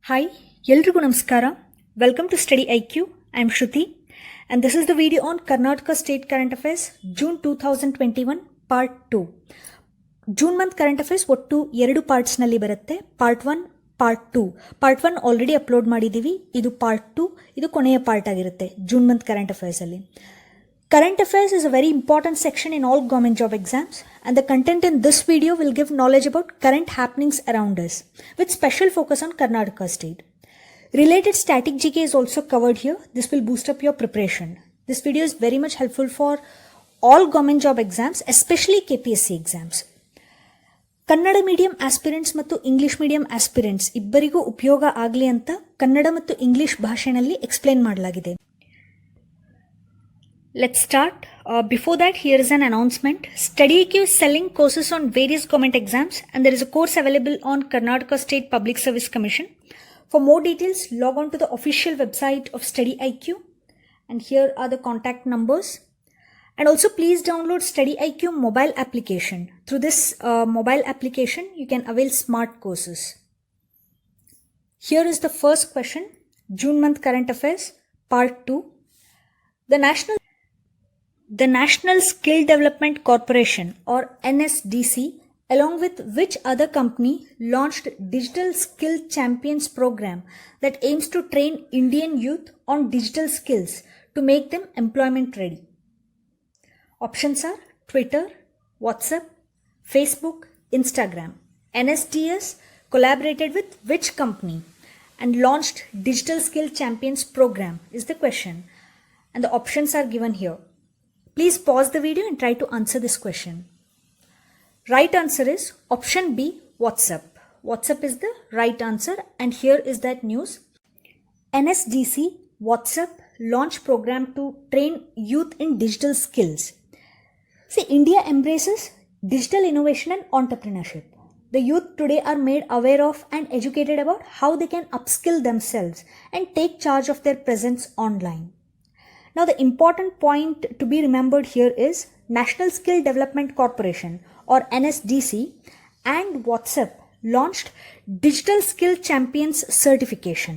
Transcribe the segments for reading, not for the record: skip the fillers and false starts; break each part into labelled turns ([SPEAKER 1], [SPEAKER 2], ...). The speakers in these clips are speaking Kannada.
[SPEAKER 1] Hi, ಎಲ್ರಿಗೂ ನಮಸ್ಕಾರ. Welcome to StudyIQ. I am Shruti and this is the video on Karnataka State Current Affairs June 2021 Part 2. June month current affairs ಒಟ್ಟು 2 parts ನಲ್ಲಿ ಬರುತ್ತೆ. Part 1, Part 2. Part 1 already upload ಮಾಡಿದೀವಿ. ಇದು Part 2. ಇದು ಕೊನೆಯ ಪಾರ್ಟ್ ಆಗಿರುತ್ತೆ June month current affairs ಅಲ್ಲಿ. Current affairs is a very important section in all government job exams, and the content in this video will give knowledge about current happenings around us with special focus on Karnataka state. Related static GK is also covered here. This will boost up your preparation. This video is very much helpful for all government job exams, especially KPSC exams. Kannada medium aspirants ಮತ್ತು ಇಂಗ್ಲಿಷ್ ಮೀಡಿಯಂ ಆಸ್ಪಿರೆಂಟ್ಸ್ ಇಬ್ಬರಿಗೂ ಉಪಯೋಗ ಆಗಲಿ ಅಂತ ಕನ್ನಡ ಮತ್ತು ಇಂಗ್ಲಿಷ್ ಭಾಷೆಯಲ್ಲಿ ಎಕ್ಸ್ಪ್ಲೇನ್ ಮಾಡಲಾಗಿದೆ. Let's start. Before that, here is an announcement. StudyIQ is selling courses on various government exams and there is a course available on Karnataka State Public Service Commission. For more details, log on to the official website of StudyIQ and here are the contact numbers. And also please download StudyIQ mobile application. Through this mobile application, you can avail smart courses. Here is the first question, June month current affairs, part 2. The National Skill Development Corporation or NSDC along with which other company launched Digital Skill Champions program that aims to train Indian youth on digital skills to make them employment ready. Options are Twitter, WhatsApp, Facebook, Instagram. NSDS collaborated with which company and launched Digital Skill Champions program is the question and the options are given here. Please pause the video and try to answer this question. Right answer is option B, WhatsApp. WhatsApp is the right answer and here is that news. NSDC WhatsApp launch program to train youth in digital skills. See, India embraces digital innovation and entrepreneurship. The youth today are made aware of and educated about how they can upskill themselves and take charge of their presence online. Now, the important point to be remembered here is National Skill Development Corporation or NSDC and WhatsApp launched Digital Skill Champions certification,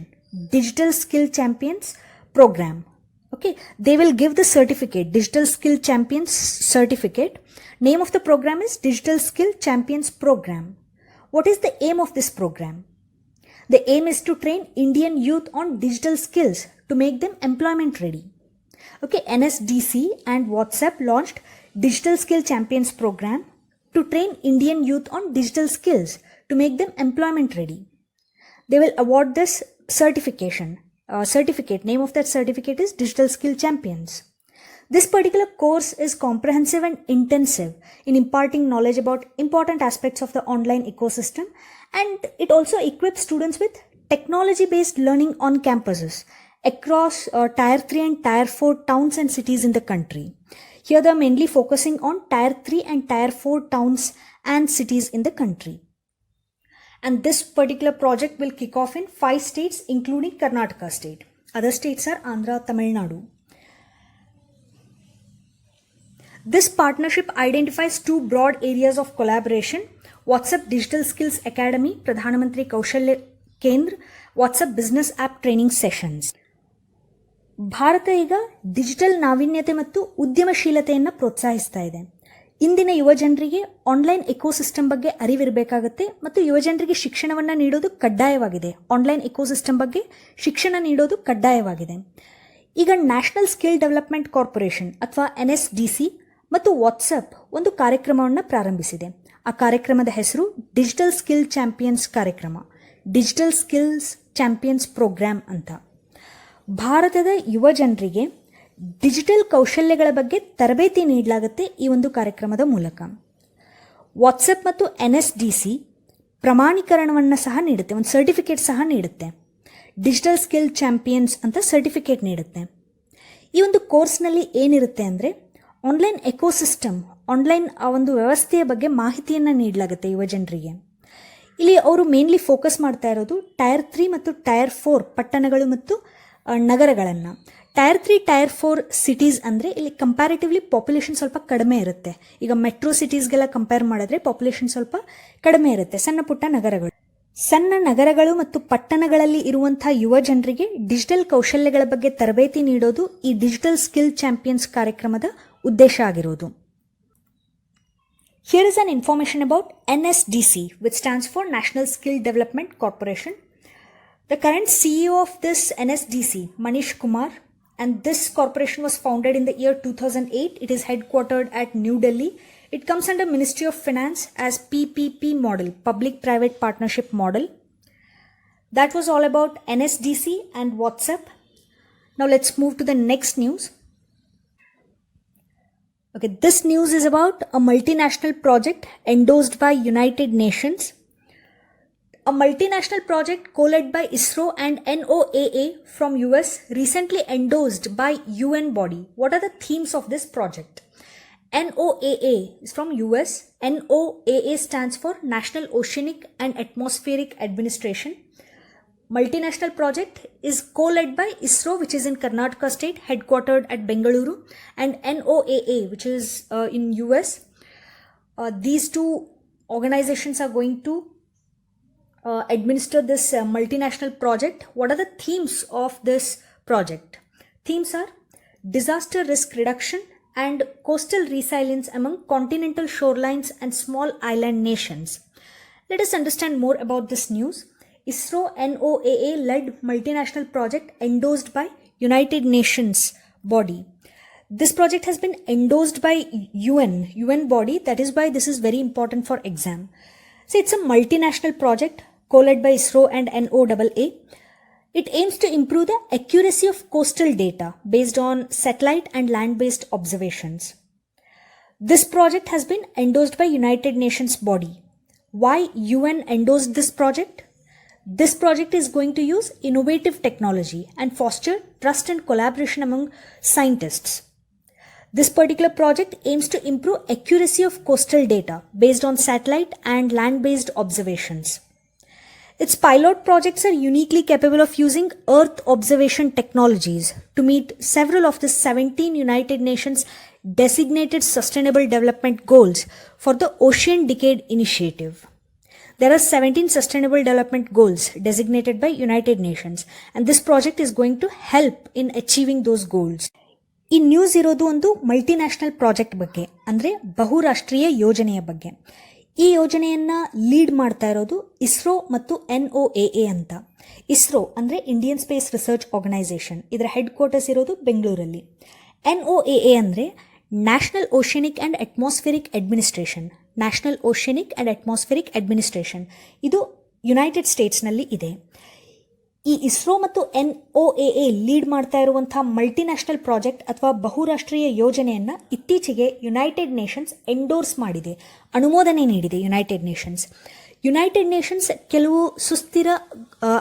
[SPEAKER 1] Digital Skill Champions program. Okay, they will give the certificate, Digital Skill Champions certificate. Name of the program is Digital Skill Champions program. What is the aim of this program? The aim is to train Indian youth on digital skills to make them employment ready. Okay, NSDC and WhatsApp launched Digital Skill Champions program to train Indian youth on digital skills to make them employment ready. They will award this certificate. Name of that certificate is Digital Skill Champions. This particular course is comprehensive and intensive in imparting knowledge about important aspects of the online ecosystem and it also equips students with technology-based learning on campuses across Tier 3 and Tier 4 towns and cities in the country. Here they are mainly focusing on Tier 3 and Tier 4 towns and cities in the country. And this particular project will kick off in 5 states including Karnataka state. Other states are Andhra, Tamil Nadu. This partnership identifies 2 broad areas of collaboration. WhatsApp Digital Skills Academy, Pradhan Mantri Kaushalya Kendra, WhatsApp Business App Training Sessions. Bharat ಈಗ ಡಿಜಿಟಲ್ ನಾವೀನ್ಯತೆ ಮತ್ತು ಉದ್ಯಮಶೀಲತೆಯನ್ನು ಪ್ರೋತ್ಸಾಹಿಸ್ತಾ ಇದೆ. ಇಂದಿನ ಯುವಜನರಿಗೆ ಆನ್ಲೈನ್ ಎಕೋಸಿಸ್ಟಮ್ ಬಗ್ಗೆ ಅರಿವಿರಬೇಕಾಗುತ್ತೆ ಮತ್ತು ಯುವಜನರಿಗೆ ಶಿಕ್ಷಣವನ್ನು ನೀಡೋದು ಕಡ್ಡಾಯವಾಗಿದೆ. ಆನ್ಲೈನ್ ಎಕೋಸಿಸ್ಟಮ್ ಬಗ್ಗೆ ಶಿಕ್ಷಣ ನೀಡೋದು ಕಡ್ಡಾಯವಾಗಿದೆ. ಈಗ ನ್ಯಾಷನಲ್ ಸ್ಕಿಲ್ ಡೆವಲಪ್ಮೆಂಟ್ ಕಾರ್ಪೊರೇಷನ್ ಅಥವಾ NSDC ಮತ್ತು ವಾಟ್ಸಪ್ ಒಂದು ಕಾರ್ಯಕ್ರಮವನ್ನು ಪ್ರಾರಂಭಿಸಿದೆ. ಆ ಕಾರ್ಯಕ್ರಮದ ಹೆಸರು ಡಿಜಿಟಲ್ ಸ್ಕಿಲ್ ಚಾಂಪಿಯನ್ಸ್ ಕಾರ್ಯಕ್ರಮ, ಡಿಜಿಟಲ್ ಸ್ಕಿಲ್ಸ್ ಚಾಂಪಿಯನ್ಸ್ ಪ್ರೋಗ್ರಾಮ್ ಅಂತ. ಭಾರತದ ಯುವ ಜನರಿಗೆ ಡಿಜಿಟಲ್ ಕೌಶಲ್ಯಗಳ ಬಗ್ಗೆ ತರಬೇತಿ ನೀಡಲಾಗುತ್ತೆ ಈ ಒಂದು ಕಾರ್ಯಕ್ರಮದ ಮೂಲಕ. ವಾಟ್ಸಪ್ ಮತ್ತು NSDC ಪ್ರಮಾಣೀಕರಣವನ್ನು ಸಹ ನೀಡುತ್ತೆ, ಒಂದು ಸರ್ಟಿಫಿಕೇಟ್ ಸಹ ನೀಡುತ್ತೆ. ಡಿಜಿಟಲ್ ಸ್ಕಿಲ್ ಚಾಂಪಿಯನ್ಸ್ ಅಂತ ಸರ್ಟಿಫಿಕೇಟ್ ನೀಡುತ್ತೆ. ಈ ಒಂದು ಕೋರ್ಸ್ನಲ್ಲಿ ಏನಿರುತ್ತೆ ಅಂದರೆ ಆನ್ಲೈನ್ ಎಕೋಸಿಸ್ಟಮ್, ಆನ್ಲೈನ್ ಆ ಒಂದು ವ್ಯವಸ್ಥೆಯ ಬಗ್ಗೆ ಮಾಹಿತಿಯನ್ನು ನೀಡಲಾಗುತ್ತೆ ಯುವ ಜನರಿಗೆ. ಇಲ್ಲಿ ಅವರು ಮೇನ್ಲಿ ಫೋಕಸ್ ಮಾಡ್ತಾ ಇರೋದು Tier 3 ಮತ್ತು Tier 4 ಪಟ್ಟಣಗಳು ಮತ್ತು ನಗರಗಳನ್ನು. Tier 3 Tier 4 ಸಿಟೀಸ್ ಅಂದರೆ ಇಲ್ಲಿ ಕಂಪ್ಯಾರಿಟಿವ್ಲಿ ಪಾಪ್ಯುಲೇಷನ್ ಸ್ವಲ್ಪ ಕಡಿಮೆ ಇರುತ್ತೆ. ಈಗ ಮೆಟ್ರೋ ಸಿಟೀಸ್ಗೆಲ್ಲ ಕಂಪೇರ್ ಮಾಡಿದ್ರೆ ಪಾಪ್ಯುಲೇಷನ್ ಸ್ವಲ್ಪ ಕಡಿಮೆ ಇರುತ್ತೆ, ಸಣ್ಣ ಪುಟ್ಟ ನಗರಗಳು. ಸಣ್ಣ ನಗರಗಳು ಮತ್ತು ಪಟ್ಟಣಗಳಲ್ಲಿ ಇರುವಂಥ ಯುವ ಜನರಿಗೆ ಡಿಜಿಟಲ್ ಕೌಶಲ್ಯಗಳ ಬಗ್ಗೆ ತರಬೇತಿ ನೀಡೋದು ಈ ಡಿಜಿಟಲ್ ಸ್ಕಿಲ್ ಚಾಂಪಿಯನ್ಸ್ ಕಾರ್ಯಕ್ರಮದ ಉದ್ದೇಶ ಆಗಿರೋದು. Here is an information about NSDC, which stands for National Skill Development Corporation. The current CEO of this NSDC, Manish Kumar, and this corporation was founded in the year 2008. It is headquartered at New Delhi. It comes under Ministry of Finance as PPP model, Public-Private Partnership model. That was all about NSDC and WhatsApp. Now let's move to the next news. Okay, this news is about a multinational project endorsed by United Nations. A multinational project co-led by ISRO and NOAA from US recently endorsed by UN body. What are the themes of this project? NOAA is from US. NOAA stands for National Oceanic and Atmospheric Administration. Multinational project is co-led by ISRO, which is in Karnataka state, headquartered at Bengaluru, and NOAA, which is in US. These two organizations are going to administer this multinational project. What are the themes of this project? Themes are disaster risk reduction and coastal resilience among continental shorelines and small island nations. Let us understand more about this news. ISRO NOAA led multinational project endorsed by United Nations body. This project has been endorsed by UN body. That is why this is very important for exam. So it's a multinational project co-led by ISRO and NOAA. It aims to improve the accuracy of coastal data based on satellite and land-based observations. This project has been endorsed by United Nations body. Why UN endorsed this project? This project is going to use innovative technology and foster trust and collaboration among scientists. This particular project aims to improve accuracy of coastal data based on satellite and land-based observations. Its pilot projects are uniquely capable of using Earth observation technologies to meet several of the 17 United Nations designated Sustainable Development Goals for the Ocean Decade Initiative. There are 17 Sustainable Development Goals designated by United Nations, and this project is going to help in achieving those goals. ಈ ನ್ಯೂಸ್ ಇರೋದು ಒಂದು ಮಲ್ಟಿನ್ಯಾಷನಲ್ ಪ್ರಾಜೆಕ್ಟ್ ಬಗ್ಗೆ, ಅಂದರೆ ಬಹುರಾಷ್ಟ್ರೀಯ ಯೋಜನೆಯ ಬಗ್ಗೆ. ಈ ಯೋಜನೆಯನ್ನು ಲೀಡ್ ಮಾಡ್ತಾ ಇರೋದು ಇಸ್ರೋ ಮತ್ತು NOAA ಅಂತ. ಇಸ್ರೋ ಅಂದರೆ ಇಂಡಿಯನ್ ಸ್ಪೇಸ್ ರಿಸರ್ಚ್ ಆರ್ಗನೈಸೇಷನ್, ಇದರ ಹೆಡ್ ಕ್ವಾರ್ಟರ್ಸ್ ಇರೋದು ಬೆಂಗಳೂರಲ್ಲಿ. NOAA ಅಂದರೆ national oceanic and atmospheric administration. National oceanic and atmospheric administration ಇದು ಯುನೈಟೆಡ್ ಸ್ಟೇಟ್ಸ್ನಲ್ಲಿ ಇದೆ. ಈ ಇಸ್ರೋ ಮತ್ತು NOAA ಲೀಡ್ ಮಾಡ್ತಾ ಇರುವಂಥ ಮಲ್ಟಿನ್ಯಾಷನಲ್ ಪ್ರಾಜೆಕ್ಟ್ ಅಥವಾ ಬಹುರಾಷ್ಟ್ರೀಯ ಯೋಜನೆಯನ್ನು ಇತ್ತೀಚೆಗೆ ಯುನೈಟೆಡ್ ನೇಷನ್ಸ್ ಎಂಡೋರ್ಸ್ ಮಾಡಿದೆ, ಅನುಮೋದನೆ ನೀಡಿದೆ. ಯುನೈಟೆಡ್ ನೇಷನ್ಸ್ ಕೆಲವು ಸುಸ್ಥಿರ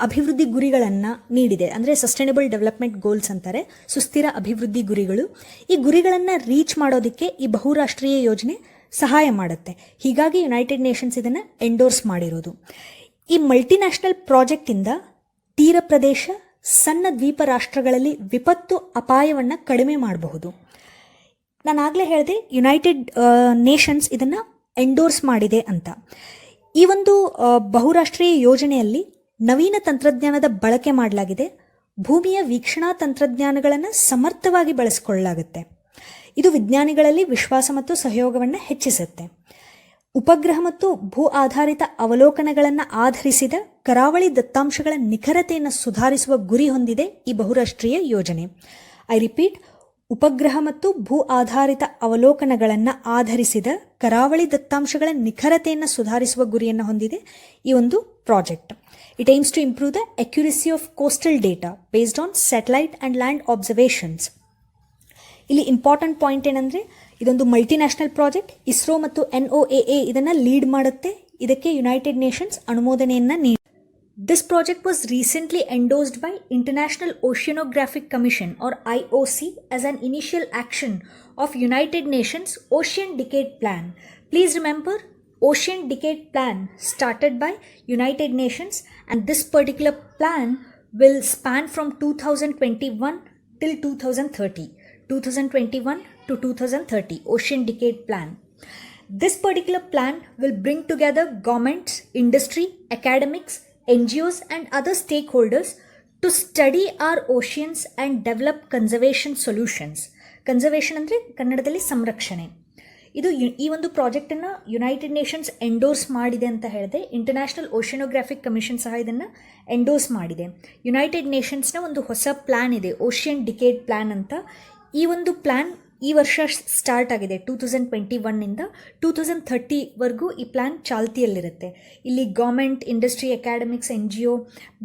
[SPEAKER 1] ಅಭಿವೃದ್ಧಿ ಗುರಿಗಳನ್ನು ನೀಡಿದೆ, ಅಂದರೆ ಸಸ್ಟೈನಬಲ್ ಡೆವಲಪ್ಮೆಂಟ್ ಗೋಲ್ಸ್ ಅಂತಾರೆ, ಸುಸ್ಥಿರ ಅಭಿವೃದ್ಧಿ ಗುರಿಗಳು. ಈ ಗುರಿಗಳನ್ನು ರೀಚ್ ಮಾಡೋದಕ್ಕೆ ಈ ಬಹುರಾಷ್ಟ್ರೀಯ ಯೋಜನೆ ಸಹಾಯ ಮಾಡುತ್ತೆ. ಹೀಗಾಗಿ ಯುನೈಟೆಡ್ ನೇಷನ್ಸ್ ಇದನ್ನು ಎಂಡೋರ್ಸ್ ಮಾಡಿರೋದು. ಈ ಮಲ್ಟಿನ್ಯಾಷನಲ್ ಪ್ರಾಜೆಕ್ಟಿಂದ ತೀರ ಪ್ರದೇಶ, ಸಣ್ಣ ದ್ವೀಪ ರಾಷ್ಟ್ರಗಳಲ್ಲಿ ವಿಪತ್ತು ಅಪಾಯವನ್ನು ಕಡಿಮೆ ಮಾಡಬಹುದು. ನಾನು ಆಗಲೇ ಹೇಳಿದೆ ಯುನೈಟೆಡ್ ನೇಷನ್ಸ್ ಇದನ್ನು ಎಂಡೋರ್ಸ್ ಮಾಡಿದೆ ಅಂತ. ಈ ಒಂದು ಬಹುರಾಷ್ಟ್ರೀಯ ಯೋಜನೆಯಲ್ಲಿ ನವೀನ ತಂತ್ರಜ್ಞಾನದ ಬಳಕೆ ಮಾಡಲಾಗಿದೆ. ಭೂಮಿಯ ವೀಕ್ಷಣಾ ತಂತ್ರಜ್ಞಾನಗಳನ್ನು ಸಮರ್ಥವಾಗಿ ಬಳಸಿಕೊಳ್ಳಲಾಗುತ್ತೆ. ಇದು ವಿಜ್ಞಾನಿಗಳಲ್ಲಿ ವಿಶ್ವಾಸ ಮತ್ತು ಸಹಯೋಗವನ್ನು ಹೆಚ್ಚಿಸುತ್ತೆ. ಉಪಗ್ರಹ ಮತ್ತು ಭೂ ಆಧಾರಿತ ಅವಲೋಕನಗಳನ್ನು ಆಧರಿಸಿದ ಕರಾವಳಿ ದತ್ತಾಂಶಗಳ ನಿಖರತೆಯನ್ನು ಸುಧಾರಿಸುವ ಗುರಿ ಹೊಂದಿದೆ ಈ ಬಹುರಾಷ್ಟ್ರೀಯ ಯೋಜನೆ. ಐ ರಿಪೀಟ್, ಉಪಗ್ರಹ ಮತ್ತು ಭೂ ಆಧಾರಿತ ಅವಲೋಕನಗಳನ್ನು ಆಧರಿಸಿದ ಕರಾವಳಿ ದತ್ತಾಂಶಗಳ ನಿಖರತೆಯನ್ನು ಸುಧಾರಿಸುವ ಗುರಿಯನ್ನು ಹೊಂದಿದೆ ಈ ಒಂದು project. It aims to improve the accuracy of coastal data based on satellite and land observations. ಇಲ್ಲಿ ಇಂಪಾರ್ಟೆಂಟ್ ಪಾಯಿಂಟ್ ಏನಂದರೆ, ಇದೊಂದು ಮಲ್ಟಿನ್ಯಾಷನಲ್ ಪ್ರಾಜೆಕ್ಟ್. ಇಸ್ರೋ ಮತ್ತು NOAA ಇದನ್ನು ಲೀಡ್ ಮಾಡುತ್ತೆ. ಇದಕ್ಕೆ ಯುನೈಟೆಡ್ ನೇಷನ್ಸ್ ಅನುಮೋದನೆಯನ್ನು ನೀಡಿ. This project was recently endorsed by International Oceanographic Commission or IOC as an initial action of United Nations Ocean Decade Plan. Please remember, Ocean Decade Plan started by United Nations, and this particular plan will span from 2021 till 2030. 2021 to 2030 Ocean Decade Plan. This particular plan will bring together governments, industry, academics, NGOs and other stakeholders to study our oceans and develop conservation solutions. Conservation ಅಂದರೆ ಕನ್ನಡದಲ್ಲಿ ಸಂರಕ್ಷಣೆ. ಇದು ಈ ಒಂದು ಪ್ರಾಜೆಕ್ಟನ್ನು ಯುನೈಟೆಡ್ ನೇಷನ್ಸ್ ಎಂಡೋರ್ಸ್ ಮಾಡಿದೆ ಅಂತ ಹೇಳಿದೆ. ಇಂಟರ್ನ್ಯಾಷನಲ್ ಓಷನೋಗ್ರಾಫಿಕ್ ಕಮಿಷನ್ ಸಹ ಇದನ್ನು ಎಂಡೋರ್ಸ್ ಮಾಡಿದೆ. ಯುನೈಟೆಡ್ ನೇಷನ್ಸ್ನ ಒಂದು ಹೊಸ ಪ್ಲ್ಯಾನ್ ಇದೆ, ಓಷಿಯನ್ ಡಿಕೇಡ್ ಪ್ಲ್ಯಾನ್ ಅಂತ. ಈ ಒಂದು ಪ್ಲ್ಯಾನ್ ಈ ವರ್ಷ ಸ್ಟಾರ್ಟ್ ಆಗಿದೆ. 2021 2030ವರೆಗೂ ಈ ಪ್ಲ್ಯಾನ್ ಚಾಲ್ತಿಯಲ್ಲಿರುತ್ತೆ. ಇಲ್ಲಿ ಗೌರ್ಮೆಂಟ್, ಇಂಡಸ್ಟ್ರಿ, ಅಕಾಡೆಮಿಕ್ಸ್, NGO,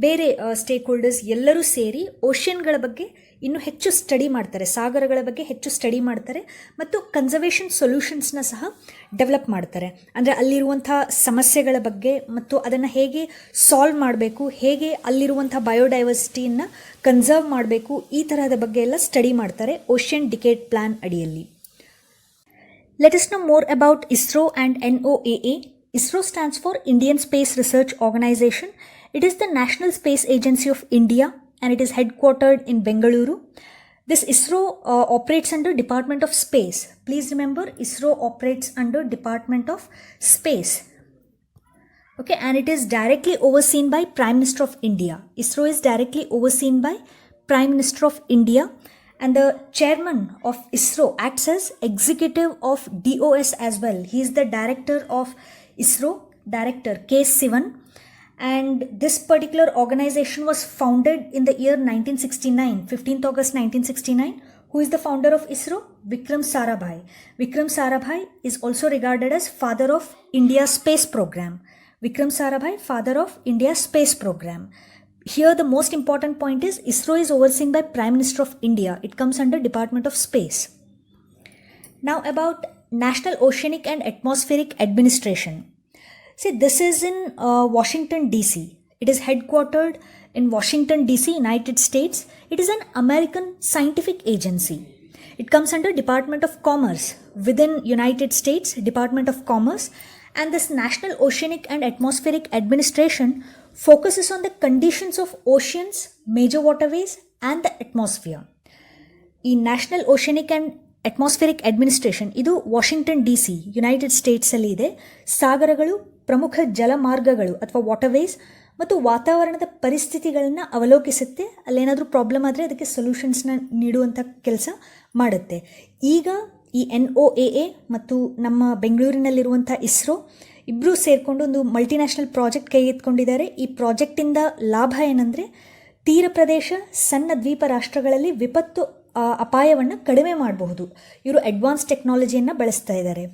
[SPEAKER 1] ಬೇರೆ ಸ್ಟೇಕ್ ಹೋಲ್ಡರ್ಸ್ ಎಲ್ಲರೂ ಸೇರಿ ಓಷಿಯನ್ಗಳ ಬಗ್ಗೆ ಇನ್ನೂ ಹೆಚ್ಚು ಸ್ಟಡಿ ಮಾಡ್ತಾರೆ, ಸಾಗರಗಳ ಬಗ್ಗೆ ಹೆಚ್ಚು ಸ್ಟಡಿ ಮಾಡ್ತಾರೆ ಮತ್ತು ಕನ್ಸರ್ವೇಷನ್ ಸೊಲ್ಯೂಷನ್ಸ್ನ ಸಹ ಡೆವಲಪ್ ಮಾಡ್ತಾರೆ. ಅಂದರೆ ಅಲ್ಲಿರುವಂಥ ಸಮಸ್ಯೆಗಳ ಬಗ್ಗೆ ಮತ್ತು ಅದನ್ನು ಹೇಗೆ ಸಾಲ್ವ್ ಮಾಡಬೇಕು, ಹೇಗೆ ಅಲ್ಲಿರುವಂಥ ಬಯೋಡೈವರ್ಸಿಟಿಯನ್ನು ಕನ್ಸರ್ವ್ ಮಾಡಬೇಕು, ಈ ತರಹದ ಬಗ್ಗೆ ಎಲ್ಲ ಸ್ಟಡಿ ಮಾಡ್ತಾರೆ ಓಷಿಯನ್ ಡಿಕೇಡ್ ಪ್ಲ್ಯಾನ್ ಅಡಿಯಲ್ಲಿ. Let us know more about ISRO and NOAA. ISRO stands for Indian Space Research Organization. It is the National Space Agency of India and it is headquartered in Bengaluru. This ISRO operates under Department of Space. Please remember, ISRO operates under Department of Space. Okay, and it is directly overseen by Prime Minister of India. ISRO is directly overseen by Prime Minister of India. And the chairman of ISRO acts as executive of DOS as well. He is the director of ISRO, director K. Sivan. And this particular organization was founded in the year 1969, 15th August 1969. Who is the founder of ISRO? Vikram Sarabhai. Vikram Sarabhai is also regarded as father of India's space program. Vikram Sarabhai, father of India's space program. Here the most important point is ISRO is overseen by Prime Minister of India. It comes under Department of Space. Now about National Oceanic and Atmospheric Administration. See, this is in Washington DC. It is headquartered in Washington DC, United States. It is an American scientific agency. It comes under Department of Commerce. Within United States, Department of Commerce. And this National Oceanic and Atmospheric Administration focuses on the conditions of oceans, major waterways and the atmosphere. ಈ national oceanic and atmospheric administration ಇದು ವಾಷಿಂಗ್ಟನ್ DC, ಯುನೈಟೆಡ್ ಸ್ಟೇಟ್ಸಲ್ಲಿ ಇದೆ. ಸಾಗರಗಳು, ಪ್ರಮುಖ ಜಲಮಾರ್ಗಗಳು ಅಥವಾ ವಾಟರ್ವೇಸ್ ಮತ್ತು ವಾತಾವರಣದ ಪರಿಸ್ಥಿತಿಗಳನ್ನು ಅವಲೋಕಿಸುತ್ತೆ. ಅಲ್ಲೇನಾದರೂ ಪ್ರಾಬ್ಲಮ್ ಆದರೆ ಅದಕ್ಕೆ ಸೊಲ್ಯೂಷನ್ಸ್ನ ನೀಡುವಂಥ ಕೆಲಸ ಮಾಡುತ್ತೆ. ಈಗ ಈ NOAA ಮತ್ತು ನಮ್ಮ ಬೆಂಗಳೂರಿನಲ್ಲಿರುವಂಥ ISRO ಇಬ್ಬರೂ ಸೇರಿಕೊಂಡು ಒಂದು ಮಲ್ಟಿನ್ಯಾಷನಲ್ ಪ್ರಾಜೆಕ್ಟ್ ಕೈಗೆತ್ತಿಕೊಂಡಿದ್ದಾರೆ. ಈ ಪ್ರಾಜೆಕ್ಟಿಂದ ಲಾಭ ಏನಂದರೆ ತೀರ ಪ್ರದೇಶ, ಸಣ್ಣ ದ್ವೀಪ ರಾಷ್ಟ್ರಗಳಲ್ಲಿ ವಿಪತ್ತು ಅಪಾಯವನ್ನು ಕಡಿಮೆ ಮಾಡಬಹುದು. ಇವರು ಅಡ್ವಾನ್ಸ್ ಟೆಕ್ನಾಲಜಿಯನ್ನು ಬಳಸ್ತಾ ಇದ್ದಾರೆ.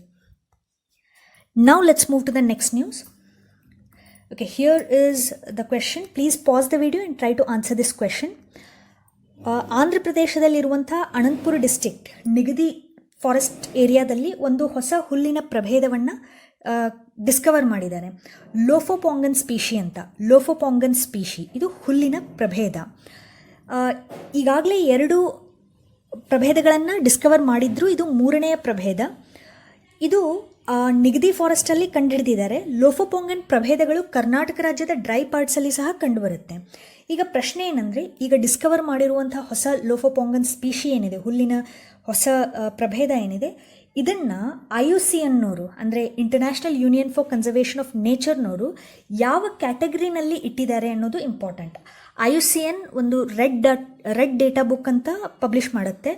[SPEAKER 1] Now let's move to the next news. Okay, here is the question. Please pause the video and try to answer this question. Andhra ಪ್ರದೇಶದಲ್ಲಿರುವಂಥ ಅನಂತಪುರ ಡಿಸ್ಟ್ರಿಕ್ಟ್ ನಿಗದಿ ಫಾರೆಸ್ಟ್ ಏರಿಯಾದಲ್ಲಿ ಒಂದು ಹೊಸ ಹುಲ್ಲಿನ ಪ್ರಭೇದವನ್ನು ಡಿಸ್ಕವರ್ ಮಾಡಿದ್ದಾರೆ. ಲೋಫೋಪಾಂಗನ್ ಸ್ಪೀಷಿ ಅಂತ. ಲೋಫೋಪಾಂಗನ್ ಸ್ಪೀಷಿ ಇದು ಹುಲ್ಲಿನ ಪ್ರಭೇದ. ಈಗಾಗಲೇ 2 ಪ್ರಭೇದಗಳನ್ನು ಡಿಸ್ಕವರ್ ಮಾಡಿದ್ರು. ಇದು 3ನೇ ಪ್ರಭೇದ. ಇದು ನಿಗದಿ ಫಾರೆಸ್ಟಲ್ಲಿ ಕಂಡುಹಿಡಿದಿದ್ದಾರೆ. ಲೋಫೋಪಾಂಗನ್ ಪ್ರಭೇದಗಳು ಕರ್ನಾಟಕ ರಾಜ್ಯದ ಡ್ರೈ ಪಾರ್ಟ್ಸಲ್ಲಿ ಸಹ ಕಂಡುಬರುತ್ತೆ. ಈಗ ಪ್ರಶ್ನೆ ಏನಂದರೆ, ಈಗ ಡಿಸ್ಕವರ್ ಮಾಡಿರುವಂಥ ಹೊಸ ಲೋಫೋಪಾಂಗನ್ ಸ್ಪೀಷಿ ಏನಿದೆ, ಹುಲ್ಲಿನ ಹೊಸ ಪ್ರಭೇದ ಏನಿದೆ, ಇದನ್ನು IUCNನವರು ಅಂದರೆ international union for conservation of ನೇಚರ್ನವರು ಯಾವ ಕ್ಯಾಟಗರಿನಲ್ಲಿ ಇಟ್ಟಿದ್ದಾರೆ ಅನ್ನೋದು ಇಂಪಾರ್ಟೆಂಟ್. IUCN ಒಂದು ರೆಡ್ ಡೇಟಾ ಬುಕ್ ಅಂತ ಪಬ್ಲಿಷ್ ಮಾಡುತ್ತೆ.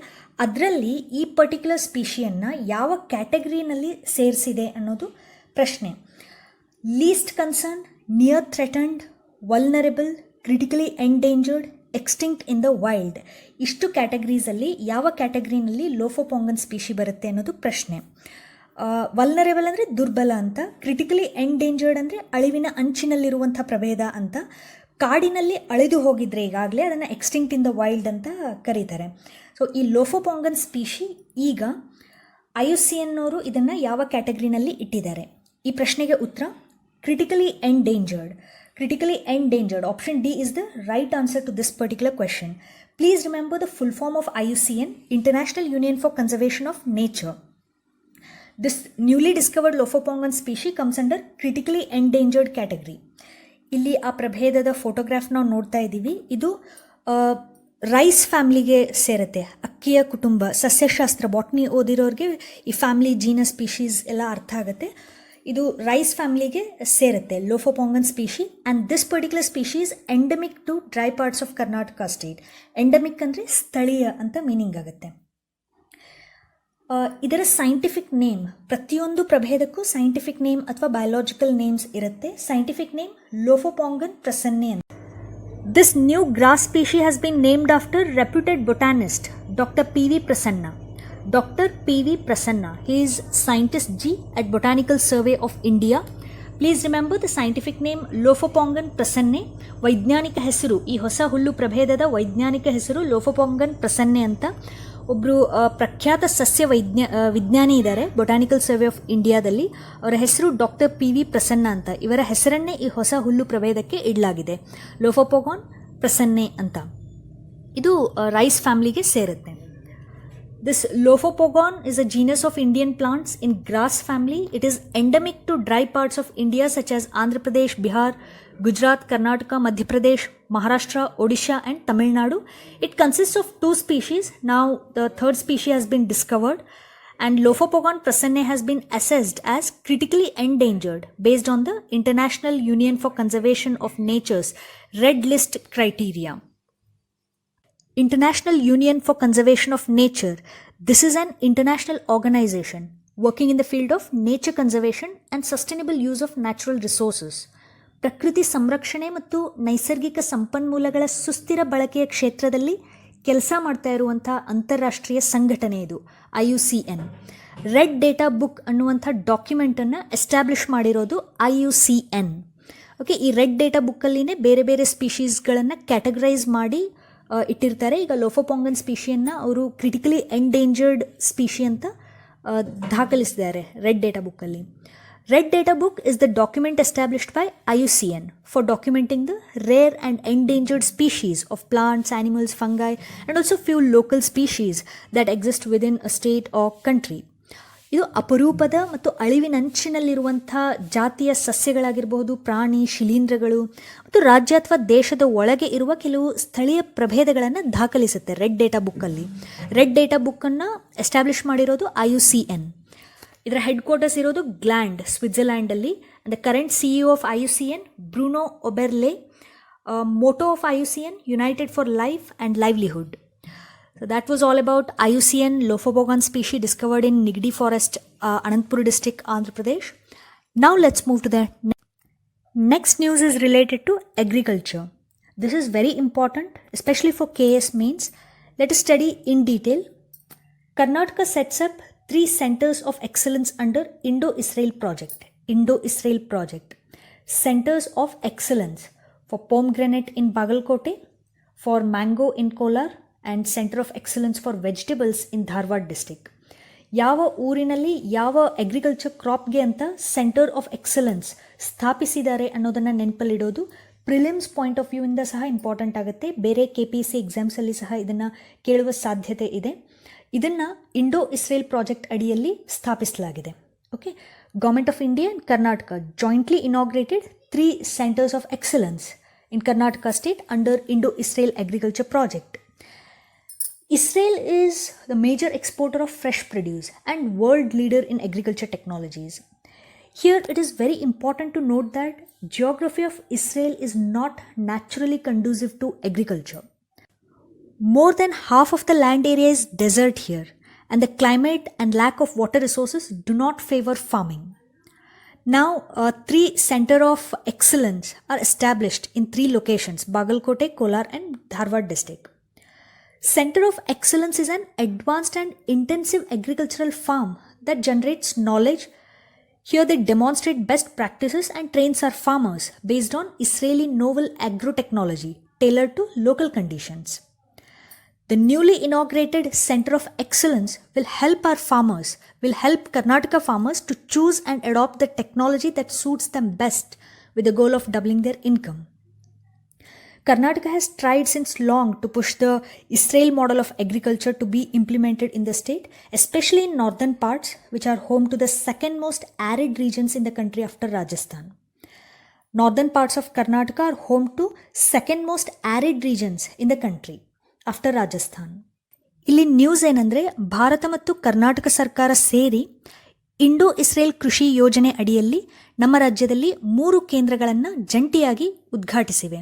[SPEAKER 1] ಅದರಲ್ಲಿ ಈ ಪರ್ಟಿಕ್ಯುಲರ್ ಸ್ಪೀಷಿಯನ್ನು ಯಾವ ಕ್ಯಾಟಗರಿನಲ್ಲಿ ಸೇರಿಸಿದೆ ಅನ್ನೋದು ಪ್ರಶ್ನೆ. Least concern, near threatened, vulnerable, critically endangered, extinct in the wild, ಇಷ್ಟು ಕ್ಯಾಟಗರೀಸಲ್ಲಿ ಯಾವ ಕ್ಯಾಟಗರಿನಲ್ಲಿ ಲೋಫೋಪಾಂಗನ್ ಸ್ಪೀಷಿ ಬರುತ್ತೆ ಅನ್ನೋದು ಪ್ರಶ್ನೆ. ವಲ್ನರೇಬಲ್ ಅಂದರೆ ದುರ್ಬಲ ಅಂತ, ಕ್ರಿಟಿಕಲಿ ಎಂಡೇಂಜರ್ಡ್ ಅಂದರೆ ಅಳಿವಿನ ಅಂಚಿನಲ್ಲಿರುವಂಥ ಪ್ರಭೇದ ಅಂತ, ಕಾಡಿನಲ್ಲಿ ಅಳಿದು ಹೋಗಿದ್ರೆ ಈಗಾಗಲೇ ಅದನ್ನು ಎಕ್ಸ್ಟಿಂಕ್ಟ್ ಇನ್ ದ ವೈಲ್ಡ್ ಅಂತ ಕರೀತಾರೆ. ಸೊ ಈ ಲೋಫೋಪಾಂಗನ್ ಸ್ಪೀಷಿ ಈಗ IUCNನವರು ಇದನ್ನು ಯಾವ ಕ್ಯಾಟಗರಿನಲ್ಲಿ ಇಟ್ಟಿದ್ದಾರೆ? ಈ ಪ್ರಶ್ನೆಗೆ ಉತ್ತರ critically endangered. Critically endangered. Option D is the right answer to this particular question. Please remember the full form of IUCN, International Union for Conservation of Nature. This newly discovered Lophopongan species comes under critically endangered category. ಇಲ್ಲಿ ಆ ಪ್ರಭೇದದ ಫೋಟೋಗ್ರಾಫ್ ನಾವು ನೋಡ್ತಾ ಇದ್ದೀವಿ. ಇದು ರೈಸ್ ಫ್ಯಾಮ್ಲಿಗೆ ಸೇರುತ್ತೆ, ಅಕ್ಕಿಯ ಕುಟುಂಬ. ಸಸ್ಯಶಾಸ್ತ್ರ, ಬಾಟ್ನಿ ಓದಿರೋರಿಗೆ ಈ ಫ್ಯಾಮ್ಲಿ, ಜೀನಸ್, ಸ್ಪೀಷೀಸ್ ಎಲ್ಲ ಅರ್ಥ ಆಗುತ್ತೆ. ಇದು ರೈಸ್ ಫ್ಯಾಮಿಲಿಗೆ ಸೇರುತ್ತೆ, Lophopogon species. And this particular species endemic to dry parts of Karnataka state. Endemic ಅಂದರೆ ಸ್ಥಳೀಯ ಅಂತ ಮೀನಿಂಗ್ ಆಗುತ್ತೆ. ಇದರ ಸೈಂಟಿಫಿಕ್ ನೇಮ್, ಪ್ರತಿಯೊಂದು ಪ್ರಭೇದಕ್ಕೂ ಸೈಂಟಿಫಿಕ್ ನೇಮ್ ಅಥವಾ ಬಯೋಲಾಜಿಕಲ್ ನೇಮ್ಸ್ ಇರುತ್ತೆ. ಸೈಂಟಿಫಿಕ್ ನೇಮ್ ಲೋಫೋಪಾಂಗನ್ ಪ್ರಸನ್ನೆ ಅಂತ. This new grass species has been named after reputed botanist Dr. P.V. Prasanna. Dr. P.V. Prasanna, he is scientist G at Botanical Survey of India. Please remember the scientific name Lophopongan prasanne. ವೈಜ್ಞಾನಿಕ ಹೆಸರು, ಈ ಹೊಸ ಹುಲ್ಲು ಪ್ರಭೇದದ ವೈಜ್ಞಾನಿಕ ಹೆಸರು ಲೋಫೋಪಾಂಗನ್ ಪ್ರಸನ್ನೆ ಅಂತ. ಒಬ್ಬರು ಪ್ರಖ್ಯಾತ ಸಸ್ಯ ವಿಜ್ಞಾನಿ ಇದ್ದಾರೆ ಬೊಟಾನಿಕಲ್ ಸರ್ವೆ ಆಫ್ ಇಂಡಿಯಾದಲ್ಲಿ. ಅವರ ಹೆಸರು ಡಾಕ್ಟರ್ ಪಿ ವಿ ಪ್ರಸನ್ನ ಅಂತ. ಇವರ ಹೆಸರನ್ನೇ ಈ ಹೊಸ ಹುಲ್ಲು ಪ್ರಭೇದಕ್ಕೆ ಇಡಲಾಗಿದೆ, ಲೋಫೋಪಾಂಗನ್ ಪ್ರಸನ್ನೆ ಅಂತ. ಇದು ರೈಸ್ ಫ್ಯಾಮಿಲಿಗೆ ಸೇರುತ್ತೆ. This Lophopogon is a genus of Indian plants in grass family. It is endemic to dry parts of India such as Andhra Pradesh, Bihar, Gujarat, Karnataka, Madhya Pradesh, Maharashtra, Odisha and Tamil Nadu. It consists of 2 species. Now the third species has been discovered, and Lophopogon prasanne has been assessed as critically endangered based on the International Union for Conservation of Nature's Red List criteria. International Union for Conservation of Nature. This is an international organization working in the field of nature conservation and sustainable use of natural resources. ಪ್ರಕೃತಿ ಸಂರಕ್ಷಣೆ ಮತ್ತು ನೈಸರ್ಗಿಕ ಸಂಪನ್ಮೂಲಗಳ ಸುಸ್ಥಿರ ಬಳಕೆಯ ಕ್ಷೇತ್ರದಲ್ಲಿ ಕೆಲಸ ಮಾಡ್ತಾ ಇರುವಂಥ ಅಂತಾರಾಷ್ಟ್ರೀಯ ಸಂಘಟನೆ ಇದು, IUCN. ರೆಡ್ ಡೇಟಾ ಬುಕ್ ಅನ್ನುವಂಥ ಡಾಕ್ಯುಮೆಂಟನ್ನು ಎಸ್ಟಾಬ್ಲಿಷ್ ಮಾಡಿರೋದು IUCN. ಓಕೆ, ಈ ರೆಡ್ ಡೇಟಾ ಬುಕ್ಕಲ್ಲಿನೇ ಬೇರೆ ಬೇರೆ ಸ್ಪೀಷೀಸ್ಗಳನ್ನು ಕ್ಯಾಟಗರೈಸ್ ಮಾಡಿ ಇಟ್ಟಿರ್ತಾರೆ. ಈಗ ಲೋಫೋಪಾಂಗನ್ ಸ್ಪೀಷಿಯನ್ನು ಅವರು ಕ್ರಿಟಿಕಲಿ ಎಂಡೇಂಜರ್ಡ್ ಸ್ಪೀಷಿ ಅಂತ ದಾಖಲಿಸಿದ್ದಾರೆ ರೆಡ್ ಡೇಟಾ ಬುಕ್ಕಲ್ಲಿ. Red data book is the document established by IUCN for documenting the rare and endangered species of plants, animals, fungi and also few local species that exist within a state or country. ಇದು ಅಪರೂಪದ ಮತ್ತು ಅಳಿವಿನಂಚಿನಲ್ಲಿರುವಂಥ ಜಾತಿಯ ಸಸ್ಯಗಳಾಗಿರಬಹುದು, ಪ್ರಾಣಿ, ಶಿಲೀಂಧ್ರಗಳು ಮತ್ತು ರಾಜ್ಯ ಅಥವಾ ದೇಶದ ಒಳಗೆ ಇರುವ ಕೆಲವು ಸ್ಥಳೀಯ ಪ್ರಭೇದಗಳನ್ನು ದಾಖಲಿಸುತ್ತೆ ರೆಡ್ ಡೇಟಾ ಬುಕ್ಕಲ್ಲಿ. ರೆಡ್ ಡೇಟಾ ಬುಕ್ಕನ್ನು ಎಸ್ಟಾಬ್ಲಿಷ್ ಮಾಡಿರೋದು IUCN. ಇದರ ಹೆಡ್ ಕ್ವಾರ್ಟರ್ಸ್ ಇರೋದು ಗ್ಲ್ಯಾಂಡ್, ಸ್ವಿಟ್ಜರ್ಲ್ಯಾಂಡಲ್ಲಿ. The current CEO of IUCN Bruno Oberle. Motto of IUCN united for life and livelihood. So that was all about IUCN Lophopogon species discovered in Nigdi Forest, Anantapur district, Andhra Pradesh. Now let's move to the next news is related to agriculture. This is very important, especially for KS mains. Let us study in detail. Karnataka sets up 3 centers of excellence under Indo-Israel project. Centers of excellence for pomegranate in Bagalkote, for mango in Kolar, and Center of Excellence for Vegetables in Dharwad district. ಯಾವ ಊರಿನಲ್ಲಿ ಯಾವ ಅಗ್ರಿಕಲ್ಚರ್ ಕ್ರಾಪ್ಗೆ ಅಂತ ಸೆಂಟರ್ ಆಫ್ ಎಕ್ಸಲೆನ್ಸ್ ಸ್ಥಾಪಿಸಿದ್ದಾರೆ ಅನ್ನೋದನ್ನು ನೆನಪಲ್ಲಿಡೋದು ಪ್ರಿಲಿಮ್ಸ್ ಪಾಯಿಂಟ್ ಆಫ್ ವ್ಯೂ ಇಂದ ಸಹ ಇಂಪಾರ್ಟೆಂಟ್ ಆಗುತ್ತೆ. ಬೇರೆ KPSC ಎಕ್ಸಾಮ್ಸಲ್ಲಿ ಸಹ ಇದನ್ನು ಕೇಳುವ ಸಾಧ್ಯತೆ ಇದೆ. ಇದನ್ನು ಇಂಡೋ-ಇಸ್ರೇಲ್ ಪ್ರಾಜೆಕ್ಟ್ ಅಡಿಯಲ್ಲಿ ಸ್ಥಾಪಿಸಲಾಗಿದೆ. Okay, government of India and Karnataka jointly inaugurated 3 centers of excellence in Karnataka state under Indo-Israel agriculture project. Israel is the major exporter of fresh produce and world leader in agriculture technologies. Here it is very important to note that geography of Israel is not naturally conducive to agriculture. More than half of the land area is desert here, and the climate and lack of water resources do not favor farming. Now 3 centers of excellence are established in 3 locations: Bagalkote, Kolar and Dharwad district. Center of Excellence is an advanced and intensive agricultural farm that generates knowledge. Here they demonstrate best practices and trains our farmers based on Israeli novel agro-technology tailored to local conditions. The newly inaugurated Center of Excellence will help Karnataka farmers to choose and adopt the technology that suits them best with the goal of doubling their income. Karnataka has tried since long to push the Israel model of agriculture to be implemented in the state, especially in northern parts, which are home to the second most arid regions in the country after Rajasthan. Northern parts of Karnataka are home to second most arid regions in the country after Rajasthan. ಇಲ್ಲಿ ನ್ಯೂಸ್ ಏನಂದರೆ ಭಾರತ ಮತ್ತು ಕರ್ನಾಟಕ ಸರ್ಕಾರ ಸೇರಿ ಇಂಡೋ ಇಸ್ರೇಲ್ ಕೃಷಿ ಯೋಜನೆ ಅಡಿಯಲ್ಲಿ ನಮ್ಮ ರಾಜ್ಯದಲ್ಲಿ 3 ಕೇಂದ್ರಗಳನ್ನು ಜಂಟಿಯಾಗಿ ಉದ್ಘಾಟಿಸಿವೆ.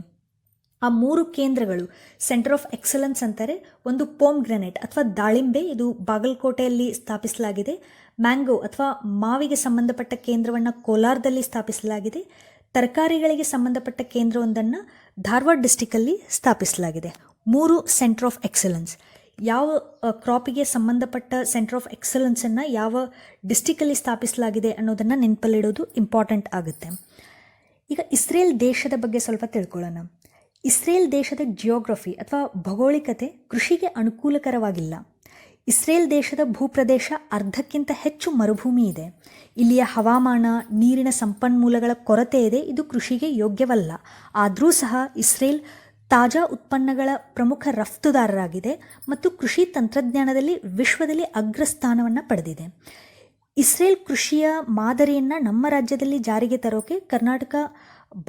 [SPEAKER 1] ಆ 3 ಕೇಂದ್ರಗಳು ಸೆಂಟರ್ ಆಫ್ ಎಕ್ಸಲೆನ್ಸ್ ಅಂತಾರೆ. ಒಂದು ಪೋಮ್ಗ್ರೆನೇಟ್ ಅಥವಾ ದಾಳಿಂಬೆ, ಇದು ಬಾಗಲಕೋಟೆಯಲ್ಲಿ ಸ್ಥಾಪಿಸಲಾಗಿದೆ. ಮ್ಯಾಂಗೋ ಅಥವಾ ಮಾವಿಗೆ ಸಂಬಂಧಪಟ್ಟ ಕೇಂದ್ರವನ್ನು ಕೋಲಾರದಲ್ಲಿ ಸ್ಥಾಪಿಸಲಾಗಿದೆ. ತರಕಾರಿಗಳಿಗೆ ಸಂಬಂಧಪಟ್ಟ ಕೇಂದ್ರವೊಂದನ್ನು ಧಾರವಾಡ ಡಿಸ್ಟಿಕಲ್ಲಿ ಸ್ಥಾಪಿಸಲಾಗಿದೆ. 3 ಸೆಂಟರ್ ಆಫ್ ಎಕ್ಸಲೆನ್ಸ್. ಯಾವ ಕ್ರಾಪಿಗೆ ಸಂಬಂಧಪಟ್ಟ ಸೆಂಟರ್ ಆಫ್ ಎಕ್ಸಲೆನ್ಸನ್ನು ಯಾವ ಡಿಸ್ಟಿಕಲ್ಲಿ ಸ್ಥಾಪಿಸಲಾಗಿದೆ ಅನ್ನೋದನ್ನು ನೆನಪಲ್ಲಿಡೋದು ಇಂಪಾರ್ಟೆಂಟ್ ಆಗುತ್ತೆ. ಈಗ ಇಸ್ರೇಲ್ ದೇಶದ ಬಗ್ಗೆ ಸ್ವಲ್ಪ ತಿಳ್ಕೊಳ್ಳೋಣ. ಇಸ್ರೇಲ್ ದೇಶದ ಜಿಯೋಗ್ರಫಿ ಅಥವಾ ಭೌಗೋಳಿಕತೆ ಕೃಷಿಗೆ ಅನುಕೂಲಕರವಾಗಿಲ್ಲ. ಇಸ್ರೇಲ್ ದೇಶದ ಭೂಪ್ರದೇಶ ಅರ್ಧಕ್ಕಿಂತ ಹೆಚ್ಚು ಮರುಭೂಮಿ ಇದೆ. ಇಲ್ಲಿಯ ಹವಾಮಾನ, ನೀರಿನ ಸಂಪನ್ಮೂಲಗಳ ಕೊರತೆ ಇದೆ. ಇದು ಕೃಷಿಗೆ ಯೋಗ್ಯವಲ್ಲ. ಆದರೂ ಸಹ ಇಸ್ರೇಲ್ ತಾಜಾ ಉತ್ಪನ್ನಗಳ ಪ್ರಮುಖ ರಫ್ತುದಾರರಾಗಿದೆ ಮತ್ತು ಕೃಷಿ ತಂತ್ರಜ್ಞಾನದಲ್ಲಿ ವಿಶ್ವದಲ್ಲಿ ಅಗ್ರಸ್ಥಾನವನ್ನು ಪಡೆದಿದೆ. ಇಸ್ರೇಲ್ ಕೃಷಿಯ ಮಾದರಿಯನ್ನು ನಮ್ಮ ರಾಜ್ಯದಲ್ಲಿ ಜಾರಿಗೆ ತರೋಕೆ ಕರ್ನಾಟಕ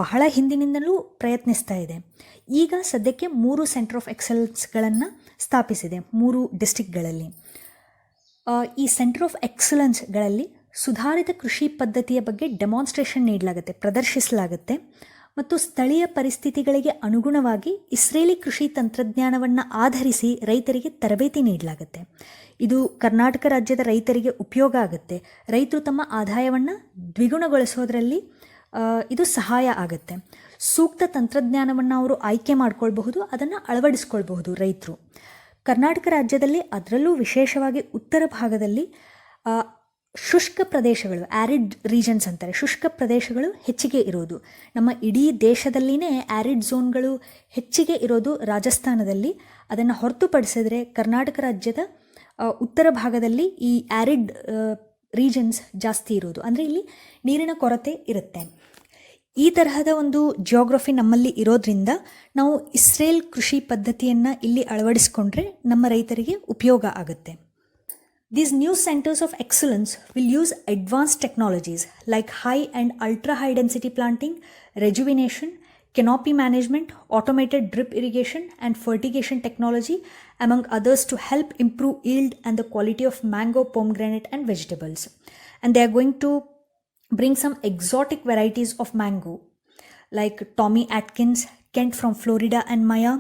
[SPEAKER 1] ಬಹಳ ಹಿಂದಿನಿಂದಲೂ ಪ್ರಯತ್ನಿಸ್ತಾ ಇದೆ. ಈಗ ಸದ್ಯಕ್ಕೆ 3 ಸೆಂಟರ್ ಆಫ್ ಎಕ್ಸಲೆನ್ಸ್ಗಳನ್ನು ಸ್ಥಾಪಿಸಿದೆ 3 ಡಿಸ್ಟಿಕ್ಗಳಲ್ಲಿ. ಈ ಸೆಂಟರ್ ಆಫ್ ಎಕ್ಸಲೆನ್ಸ್ಗಳಲ್ಲಿ ಸುಧಾರಿತ ಕೃಷಿ ಪದ್ಧತಿಯ ಬಗ್ಗೆ ಡೆಮಾನ್ಸ್ಟ್ರೇಷನ್ ನೀಡಲಾಗುತ್ತೆ, ಪ್ರದರ್ಶಿಸಲಾಗುತ್ತೆ ಮತ್ತು ಸ್ಥಳೀಯ ಪರಿಸ್ಥಿತಿಗಳಿಗೆ ಅನುಗುಣವಾಗಿ ಇಸ್ರೇಲಿ ಕೃಷಿ ತಂತ್ರಜ್ಞಾನವನ್ನು ಆಧರಿಸಿ ರೈತರಿಗೆ ತರಬೇತಿ ನೀಡಲಾಗುತ್ತೆ. ಇದು ಕರ್ನಾಟಕ ರಾಜ್ಯದ ರೈತರಿಗೆ ಉಪಯೋಗ ಆಗುತ್ತೆ. ರೈತರು ತಮ್ಮ ಆದಾಯವನ್ನು ದ್ವಿಗುಣಗೊಳಿಸೋದ್ರಲ್ಲಿ ಇದು ಸಹಾಯ ಆಗುತ್ತೆ. ಸೂಕ್ತ ತಂತ್ರಜ್ಞಾನವನ್ನು ಅವರು ಆಯ್ಕೆ ಮಾಡ್ಕೊಳ್ಬಹುದು, ಅದನ್ನು ಅಳವಡಿಸ್ಕೊಳ್ಬಹುದು ರೈತರು. ಕರ್ನಾಟಕ ರಾಜ್ಯದಲ್ಲಿ ಅದರಲ್ಲೂ ವಿಶೇಷವಾಗಿ ಉತ್ತರ ಭಾಗದಲ್ಲಿ ಶುಷ್ಕ ಪ್ರದೇಶಗಳು, ಆ್ಯರಿಡ್ ರೀಜನ್ಸ್ ಅಂತಾರೆ, ಶುಷ್ಕ ಪ್ರದೇಶಗಳು ಹೆಚ್ಚಿಗೆ ಇರೋದು. ನಮ್ಮ ಇಡೀ ದೇಶದಲ್ಲಿನೇ ಆ್ಯರಿಡ್ ಝೋನ್ಗಳು ಹೆಚ್ಚಿಗೆ ಇರೋದು ರಾಜಸ್ಥಾನದಲ್ಲಿ. ಅದನ್ನು ಹೊರತುಪಡಿಸಿದ್ರೆ ಕರ್ನಾಟಕ ರಾಜ್ಯದ ಉತ್ತರ ಭಾಗದಲ್ಲಿ ಈ ಆ್ಯರಿಡ್ ರೀಜನ್ಸ್ ಜಾಸ್ತಿ ಇರೋದು, ಅಂದರೆ ಇಲ್ಲಿ ನೀರಿನ ಕೊರತೆ ಇರುತ್ತೆ. ಈ ತರಹದ ಒಂದು ಜಿಯೋಗ್ರಫಿ ನಮ್ಮಲ್ಲಿ ಇರೋದ್ರಿಂದ ನಾವು ಇಸ್ರೇಲ್ ಕೃಷಿ ಪದ್ಧತಿಯನ್ನು ಇಲ್ಲಿ ಅಳವಡಿಸಿಕೊಂಡ್ರೆ ನಮ್ಮ ರೈತರಿಗೆ ಉಪಯೋಗ ಆಗುತ್ತೆ. These new centers of excellence will use advanced technologies like high and ultra high density planting, rejuvenation, canopy management, automated drip irrigation and fertigation technology among others to help improve yield and the quality of mango, pomegranate and vegetables. And they are going to bring some exotic varieties of mango like Tommy Atkins, Kent from Florida and Maya.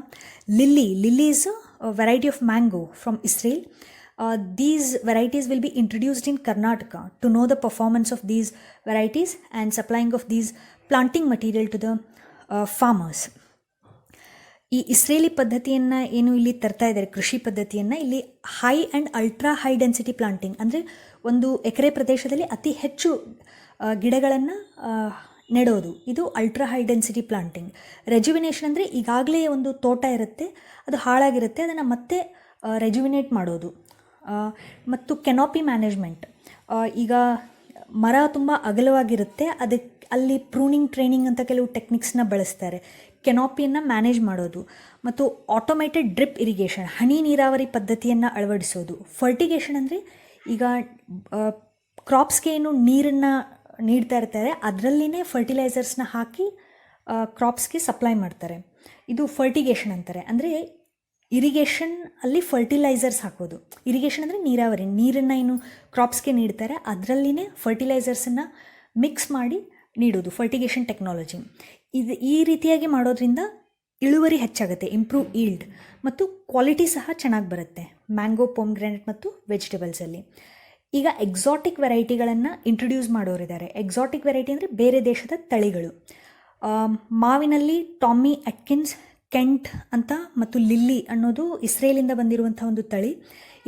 [SPEAKER 1] Lily is a variety of mango from Israel. These varieties will be introduced in Karnataka. To know the performance of these varieties and supplying of these planting material to the farmers. ಈ ಇಸ್ರೇಲಿ ಪದ್ಧತಿಯನ್ನು ಏನು ಇಲ್ಲಿ ತರ್ತಾ ಇದ್ದಾರೆ, ಕೃಷಿ ಪದ್ಧತಿಯನ್ನು ಇಲ್ಲಿ high and ultra high density planting, ಅಂದರೆ 1 ಎಕರೆ ಪ್ರದೇಶದಲ್ಲಿ ಅತಿ ಹೆಚ್ಚು ಗಿಡಗಳನ್ನು ನೆಡೋದು, ಇದು ultra high density planting. Rejuvenation ಅಂದರೆ ಈಗಾಗಲೇ ಒಂದು ತೋಟ ಇರುತ್ತೆ, ಅದು ಹಾಳಾಗಿರುತ್ತೆ, ಅದನ್ನು ಮತ್ತೆ ರೆಜುವಿನೇಟ್ ಮಾಡೋದು. ಮತ್ತು ಕೆನಾಪಿ ಮ್ಯಾನೇಜ್ಮೆಂಟ್, ಈಗ ಮರ ತುಂಬ ಅಗಲವಾಗಿರುತ್ತೆ, ಅಲ್ಲಿ ಪ್ರೂನಿಂಗ್ ಟ್ರೈನಿಂಗ್ ಅಂತ ಕೆಲವು ಟೆಕ್ನಿಕ್ಸ್ನ ಬಳಸ್ತಾರೆ. ಕೆನಾಪಿಯನ್ನು ಮ್ಯಾನೇಜ್ ಮಾಡೋದು ಮತ್ತು ಆಟೋಮೇಟೆಡ್ ಡ್ರಿಪ್ ಇರಿಗೇಷನ್, ಹನಿ ನೀರಾವರಿ ಪದ್ಧತಿಯನ್ನು ಅಳವಡಿಸೋದು. ಫರ್ಟಿಗೇಷನ್ ಅಂದರೆ ಈಗ ಕ್ರಾಪ್ಸ್ಗೆ ಏನು ನೀರನ್ನು ನೀಡ್ತಾ ಇರ್ತಾರೆ ಅದರಲ್ಲಿನೇ ಫರ್ಟಿಲೈಸರ್ಸ್ನ ಹಾಕಿ ಕ್ರಾಪ್ಸ್ಗೆ ಸಪ್ಲೈ ಮಾಡ್ತಾರೆ, ಇದು ಫರ್ಟಿಗೇಷನ್ ಅಂತಾರೆ. ಅಂದರೆ ಇರಿಗೇಷನ್ ಅಲ್ಲಿ ಫರ್ಟಿಲೈಸರ್ಸ್ ಹಾಕೋದು. ಇರಿಗೇಷನ್ ಅಂದರೆ ನೀರಾವರಿ, ನೀರನ್ನು ಏನು ಕ್ರಾಪ್ಸ್ಗೆ ನೀಡ್ತಾರೆ ಅದರಲ್ಲಿನೇ ಫರ್ಟಿಲೈಸರ್ಸನ್ನು ಮಿಕ್ಸ್ ಮಾಡಿ ನೀಡೋದು, ಫರ್ಟಿಗೇಷನ್ ಟೆಕ್ನಾಲಜಿ. ಈ ರೀತಿಯಾಗಿ ಮಾಡೋದ್ರಿಂದ ಇಳುವರಿ ಹೆಚ್ಚಾಗುತ್ತೆ, ಇಂಪ್ರೂವ್ ಈಲ್ಡ್ ಮತ್ತು ಕ್ವಾಲಿಟಿ ಸಹ ಚೆನ್ನಾಗಿ ಬರುತ್ತೆ ಮ್ಯಾಂಗೋ, ಪೋಮ್ಗ್ರಾನೇಟ್ ಮತ್ತು ವೆಜಿಟೇಬಲ್ಸಲ್ಲಿ. ಈಗ ಎಕ್ಸಾಟಿಕ್ ವೆರೈಟಿಗಳನ್ನು ಇಂಟ್ರೊಡ್ಯೂಸ್ ಮಾಡೋರಿದ್ದಾರೆ. ಎಕ್ಸಾಟಿಕ್ ವೆರೈಟಿ ಅಂದರೆ ಬೇರೆ ದೇಶದ ತಳಿಗಳು. ಮಾವಿನಲ್ಲಿ ಟಾಮಿ ಅಟ್ಕಿನ್ಸ್, ಕೆಂಟ್ ಅಂತ ಮತ್ತು ಲಿಲ್ಲಿ ಅನ್ನೋದು ಇಸ್ರೇಲಿಂದ ಬಂದಿರುವಂಥ ಒಂದು ತಳಿ.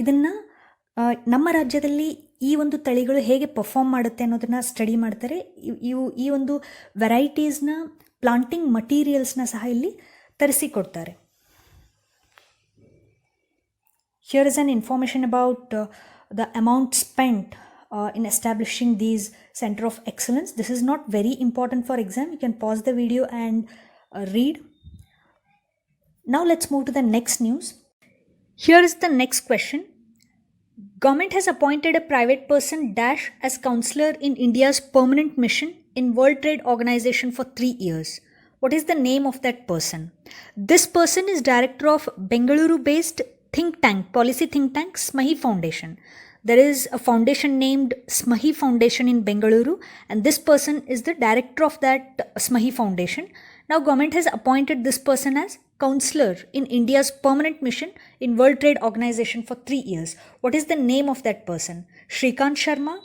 [SPEAKER 1] ಇದನ್ನು ನಮ್ಮ ರಾಜ್ಯದಲ್ಲಿ ಈ ಒಂದು ತಳಿಗಳು ಹೇಗೆ ಪರ್ಫಾರ್ಮ್ ಮಾಡುತ್ತೆ ಅನ್ನೋದನ್ನು ಸ್ಟಡಿ ಮಾಡ್ತಾರೆ. ಈ ಒಂದು ವೆರೈಟೀಸ್ನ ಪ್ಲಾಂಟಿಂಗ್ ಮಟೀರಿಯಲ್ಸ್ನ ಸಹ ಇಲ್ಲಿ ತರಿಸಿಕೊಡ್ತಾರೆ. Here is an information about the amount spent in establishing these center of excellence. This is not very important for exam. You can pause the video and read. Now let's move to the next news. Here is the next question. Government has appointed a private person dash as counselor in India's permanent mission in World Trade Organization for 3 years. What is the name of that person? This person is director of Bengaluru based think tank, policy think tank, Smahi Foundation. there is a foundation named Smahi Foundation in Bengaluru, and this person is the director of that Smahi Foundation. Now government has appointed this person as counselor in India's permanent mission in World Trade Organization for 3 years. What is the name of that person? Shrikant Sharma,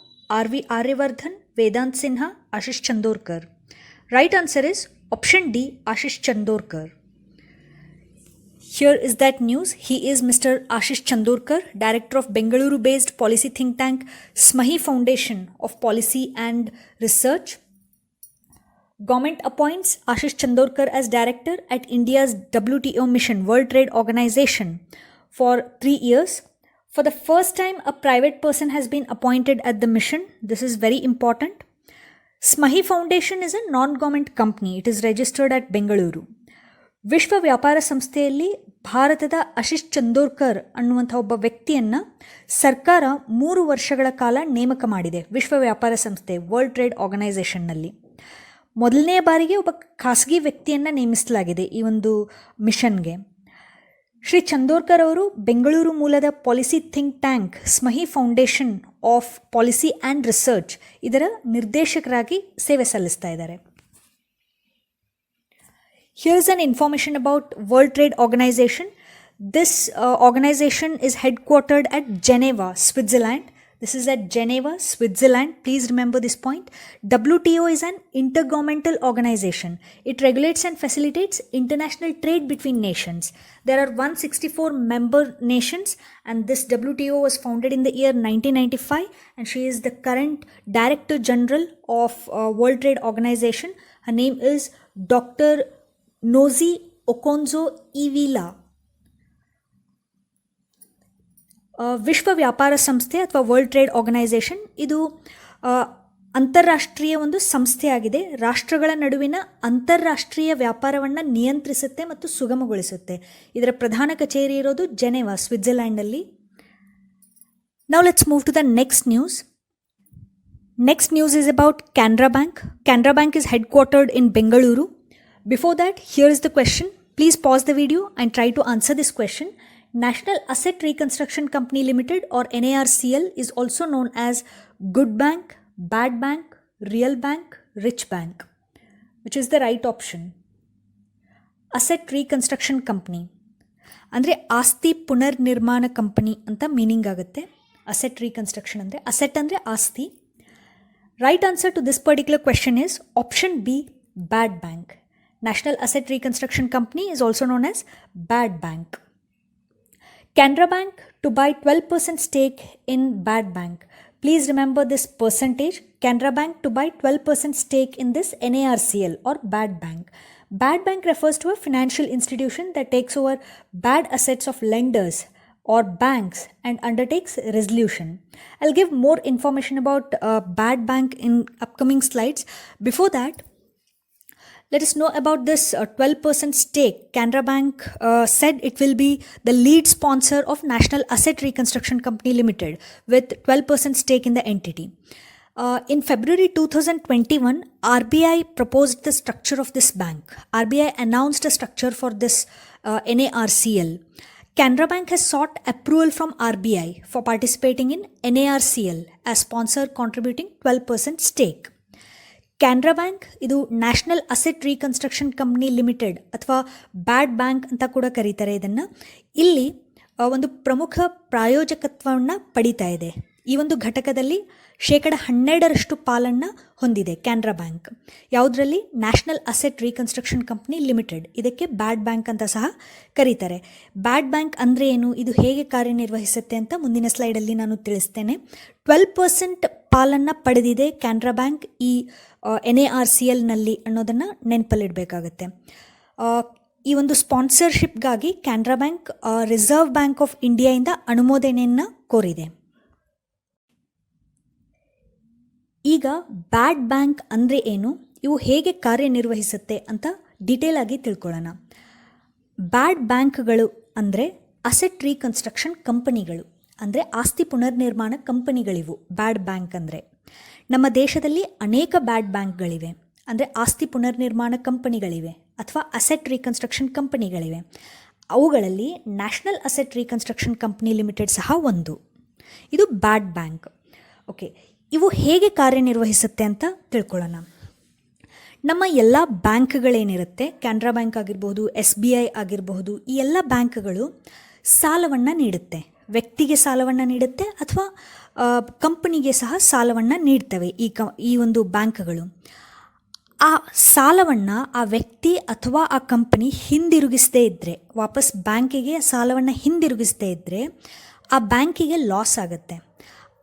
[SPEAKER 1] R.V. Aryavardhan, Vedant Sinha, Ashish Chandorkar. Right answer is option D, Ashish Chandorkar. Here is that news. He is Mr. Ashish Chandorkar, director of Bengaluru-based policy think tank Smahi Foundation of Policy and Research. Government appoints Ashish Chandorkar as director at India's WTO mission, World Trade Organization, for 3 years. For the first time, a private person has been appointed at the mission. This is very important. Smahi Foundation is a non-government company. It is registered at Bengaluru. ವಿಶ್ವ ವ್ಯಾಪಾರ ಸಂಸ್ಥೆಯಲ್ಲಿ ಭಾರತದ ಆಶಿಷ್ ಚಂದೋರ್ಕರ್ ಅನ್ನುವಂಥ ಒಬ್ಬ ವ್ಯಕ್ತಿಯನ್ನು ಸರ್ಕಾರ 3 ವರ್ಷಗಳ ಕಾಲ ನೇಮಕ ಮಾಡಿದೆ. ವಿಶ್ವ ವ್ಯಾಪಾರ ಸಂಸ್ಥೆ ವರ್ಲ್ಡ್ ಟ್ರೇಡ್ ಆರ್ಗನೈಸೇಷನ್ನಲ್ಲಿ ಮೊದಲನೇ ಬಾರಿಗೆ ಒಬ್ಬ ಖಾಸಗಿ ವ್ಯಕ್ತಿಯನ್ನು ನೇಮಿಸಲಾಗಿದೆ ಈ ಒಂದು ಮಿಷನ್ಗೆ. ಶ್ರೀ ಚಂದೋರ್ಕರ್ ಅವರು ಬೆಂಗಳೂರು ಮೂಲದ ಪಾಲಿಸಿ ಥಿಂಕ್ ಟ್ಯಾಂಕ್ ಸ್ಮಹಿ foundation of policy and research ಇದರ ನಿರ್ದೇಶಕರಾಗಿ ಸೇವೆ ಸಲ್ಲಿಸ್ತಾ ಇದ್ದಾರೆ. Here's an information about World Trade Organization. This organization is headquartered at Geneva, Switzerland. This is at Geneva, Switzerland. Please remember this point. WTO is an intergovernmental organization. It regulates and facilitates international trade between nations. There are 164 member nations, and this WTO was founded in the year 1995, and she is the current Director General of World Trade Organization. Her name is Dr. ನೋಜಿ ಒಕೊನ್ಜೋ ಇವಿಲಾ. ವಿಶ್ವ ವ್ಯಾಪಾರ ಸಂಸ್ಥೆ ಅಥವಾ ವರ್ಲ್ಡ್ ಟ್ರೇಡ್ ಆರ್ಗನೈಸೇಷನ್ ಇದು ಅಂತಾರಾಷ್ಟ್ರೀಯ ಒಂದು ಸಂಸ್ಥೆಯಾಗಿದೆ. ರಾಷ್ಟ್ರಗಳ ನಡುವಿನ ಅಂತಾರಾಷ್ಟ್ರೀಯ ವ್ಯಾಪಾರವನ್ನು ನಿಯಂತ್ರಿಸುತ್ತೆ ಮತ್ತು ಸುಗಮಗೊಳಿಸುತ್ತೆ. ಇದರ ಪ್ರಧಾನ ಕಚೇರಿ ಇರೋದು ಜೆನೆವಾ, ಸ್ವಿಟ್ಜರ್ಲ್ಯಾಂಡಲ್ಲಿ. Now let's move to the next news. Next news is about Canara Bank. Canara Bank is headquartered in Bengaluru. Before that, here is the question. Please pause the video and try to answer this question. National Asset Reconstruction Company Limited, or NARCL, is also known as Good Bank, Bad Bank, Real Bank, Rich Bank. Which is the right option? Asset Reconstruction Company. ಅಂದರೆ ಆಸ್ತಿ ಪುನರ್ನಿರ್ಮಾಣ ಕಂಪನಿ ಅಂತ ಮೀನಿಂಗ್ ಆಗುತ್ತೆ. ಅಸೆಟ್ ರೀಕನ್ಸ್ಟ್ರಕ್ಷನ್ ಅಂದರೆ ಅಸೆಟ್ ಅಂದರೆ ಆಸ್ತಿ. Right answer to this particular question is option B, Bad Bank. National Asset Reconstruction Company is also known as Bad Bank. Canara Bank to buy 12% stake in Bad Bank. Please remember this percentage. Canara Bank to buy 12% stake in this NARCL or Bad Bank. Bad Bank refers to a financial institution that takes over bad assets of lenders or banks and undertakes resolution. I'll give more information about Bad Bank in upcoming slides. Before that, let us know about this 12% stake. Canara Bank said it will be the lead sponsor of National Asset Reconstruction Company Limited with 12% stake in the entity. In February 2021, RBI proposed the structure of this bank. RBI announced a structure for this NARCL. Canara Bank has sought approval from RBI for participating in NARCL as sponsor, contributing 12% stake. Canara bank ಇದು national asset reconstruction company limited ಅಥವಾ ಬ್ಯಾಡ್ ಬ್ಯಾಂಕ್ ಅಂತ ಕೂಡ ಕರೀತಾರೆ ಇದನ್ನು. ಇಲ್ಲಿ ಒಂದು ಪ್ರಮುಖ ಪ್ರಾಯೋಜಕತ್ವವನ್ನು ಪಡಿತಾ ಇದೆ. ಈ ಒಂದು ಘಟಕದಲ್ಲಿ 12% ಪಾಲನ್ನು ಹೊಂದಿದೆ ಕ್ಯಾನ್ರಾ ಬ್ಯಾಂಕ್. ಯಾವುದರಲ್ಲಿ? National asset reconstruction company limited. ಇದಕ್ಕೆ ಬ್ಯಾಡ್ ಬ್ಯಾಂಕ್ ಅಂತ ಸಹ ಕರೀತಾರೆ. ಬ್ಯಾಡ್ ಬ್ಯಾಂಕ್ ಅಂದರೆ ಏನು, ಇದು ಹೇಗೆ ಕಾರ್ಯನಿರ್ವಹಿಸುತ್ತೆ ಅಂತ ಮುಂದಿನ ಸ್ಲೈಡಲ್ಲಿ ನಾನು ತಿಳಿಸ್ತೇನೆ. 12% ಪಾಲನ್ನು ಪಡೆದಿದೆ ಕ್ಯಾನ್ರಾ ಬ್ಯಾಂಕ್ ಈ NARCLನಲ್ಲಿ ಅನ್ನೋದನ್ನು ನೆನಪಲ್ಲಿಡಬೇಕಾಗತ್ತೆ. ಈ ಒಂದು ಸ್ಪಾನ್ಸರ್ಶಿಪ್ಗಾಗಿ Canara bank reserve bank of ಇಂಡಿಯಾಯಿಂದ ಅನುಮೋದನೆಯನ್ನು ಕೋರಿದೆ. ಈಗ ಬ್ಯಾಡ್ ಬ್ಯಾಂಕ್ ಅಂದರೆ ಏನು, ಇವು ಹೇಗೆ ಕಾರ್ಯನಿರ್ವಹಿಸುತ್ತೆ ಅಂತ ಡೀಟೇಲ್ ಆಗಿ ತಿಳ್ಕೊಳ್ಳೋಣ. ಬ್ಯಾಡ್ ಬ್ಯಾಂಕ್ಗಳು ಅಂದರೆ ಅಸೆಟ್ ರೀಕನ್ಸ್ಟ್ರಕ್ಷನ್ ಕಂಪನಿಗಳು, ಅಂದರೆ ಆಸ್ತಿ ಪುನರ್ನಿರ್ಮಾಣ ಕಂಪನಿಗಳಿವು ಬ್ಯಾಡ್ ಬ್ಯಾಂಕ್ ಅಂದರೆ. ನಮ್ಮ ದೇಶದಲ್ಲಿ ಅನೇಕ ಬ್ಯಾಡ್ ಬ್ಯಾಂಕ್ಗಳಿವೆ, ಅಂದರೆ ಆಸ್ತಿ ಪುನರ್ನಿರ್ಮಾಣ ಕಂಪನಿಗಳಿವೆ ಅಥವಾ ಅಸೆಟ್ ರೀಕನ್ಸ್ಟ್ರಕ್ಷನ್ ಕಂಪನಿಗಳಿವೆ. ಅವುಗಳಲ್ಲಿ national asset reconstruction company limited ಸಹ ಒಂದು. ಇದು ಬ್ಯಾಡ್ ಬ್ಯಾಂಕ್. ಓಕೆ, ಇವು ಹೇಗೆ ಕಾರ್ಯನಿರ್ವಹಿಸುತ್ತೆ ಅಂತ ತಿಳ್ಕೊಳ್ಳೋಣ. ನಮ್ಮ ಎಲ್ಲ ಬ್ಯಾಂಕ್ಗಳೇನಿರುತ್ತೆ, ಕೆನರಾ ಬ್ಯಾಂಕ್ ಆಗಿರ್ಬೋದು, SBI ಆಗಿರಬಹುದು, ಈ ಎಲ್ಲ ಬ್ಯಾಂಕ್ಗಳು ಸಾಲವನ್ನು ನೀಡುತ್ತೆ. ವ್ಯಕ್ತಿಗೆ ಸಾಲವನ್ನು ನೀಡುತ್ತೆ ಅಥವಾ ಕಂಪನಿಗೆ ಸಹ ಸಾಲವನ್ನು ನೀಡ್ತವೆ ಈ ಒಂದು ಬ್ಯಾಂಕ್ಗಳು. ಆ ಸಾಲವನ್ನು ಆ ವ್ಯಕ್ತಿ ಅಥವಾ ಆ ಕಂಪನಿ ಹಿಂದಿರುಗಿಸದೇ ಇದ್ದರೆ, ವಾಪಸ್ ಬ್ಯಾಂಕಿಗೆ ಸಾಲವನ್ನು ಹಿಂದಿರುಗಿಸದೇ ಇದ್ದರೆ ಆ ಬ್ಯಾಂಕಿಗೆ ಲಾಸ್ ಆಗುತ್ತೆ.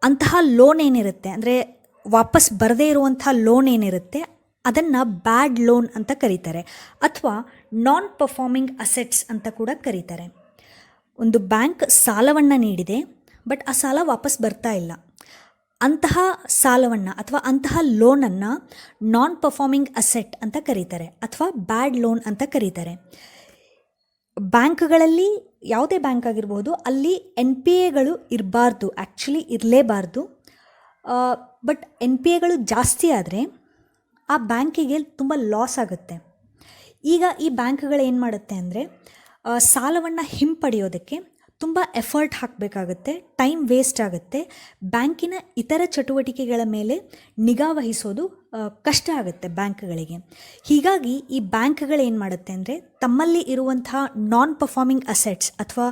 [SPEAKER 1] ಅಂತಹ ಲೋನ್ ಏನಿರುತ್ತೆ, ಅಂದರೆ ವಾಪಸ್ ಬರದೇ ಇರುವಂಥ ಲೋನ್ ಏನಿರುತ್ತೆ, ಅದನ್ನು ಬ್ಯಾಡ್ ಲೋನ್ ಅಂತ ಕರೀತಾರೆ ಅಥವಾ ನಾನ್ ಪರ್ಫಾರ್ಮಿಂಗ್ ಅಸೆಟ್ಸ್ ಅಂತ ಕೂಡ ಕರೀತಾರೆ. ಒಂದು ಬ್ಯಾಂಕ್ ಸಾಲವನ್ನು ನೀಡಿದೆ, ಬಟ್ ಆ ಸಾಲ ವಾಪಸ್ ಬರ್ತಾ ಇಲ್ಲ. ಅಂತಹ ಸಾಲವನ್ನು ಅಥವಾ ಅಂತಹ ಲೋನನ್ನು ನಾನ್ ಪರ್ಫಾರ್ಮಿಂಗ್ ಅಸೆಟ್ ಅಂತ ಕರೀತಾರೆ ಅಥವಾ ಬ್ಯಾಡ್ ಲೋನ್ ಅಂತ ಕರೀತಾರೆ. ಬ್ಯಾಂಕ್ಗಳಲ್ಲಿ ಯಾವುದೇ ಬ್ಯಾಂಕ್ ಆಗಿರ್ಬೋದು, ಅಲ್ಲಿ NPAಗಳು ಇರಬಾರ್ದು, ಆ್ಯಕ್ಚುಲಿ ಇರಲೇಬಾರ್ದು. ಬಟ್ NPAಗಳು ಜಾಸ್ತಿ ಆದರೆ ಆ ಬ್ಯಾಂಕಿಗೆ ತುಂಬ ಲಾಸ್ ಆಗುತ್ತೆ. ಈಗ ಈ ಬ್ಯಾಂಕ್ಗಳು ಏನು ಮಾಡುತ್ತೆ ಅಂದರೆ, ಸಾಲವನ್ನು ಹಿಂಪಡೆಯೋದಕ್ಕೆ ತುಂಬ ಎಫರ್ಟ್ ಹಾಕಬೇಕಾಗುತ್ತೆ, ಟೈಮ್ ವೇಸ್ಟ್ ಆಗುತ್ತೆ, ಬ್ಯಾಂಕಿನ ಇತರ ಚಟುವಟಿಕೆಗಳ ಮೇಲೆ ನಿಗಾ ವಹಿಸೋದು ಕಷ್ಟ ಆಗುತ್ತೆ ಬ್ಯಾಂಕ್ಗಳಿಗೆ. ಹೀಗಾಗಿ ಈ ಬ್ಯಾಂಕ್ಗಳೇನು ಮಾಡುತ್ತೆ ಅಂದರೆ, ತಮ್ಮಲ್ಲಿ ಇರುವಂತಹ ನಾನ್ ಪರ್ಫಾರ್ಮಿಂಗ್ ಅಸೆಟ್ಸ್ ಅಥವಾ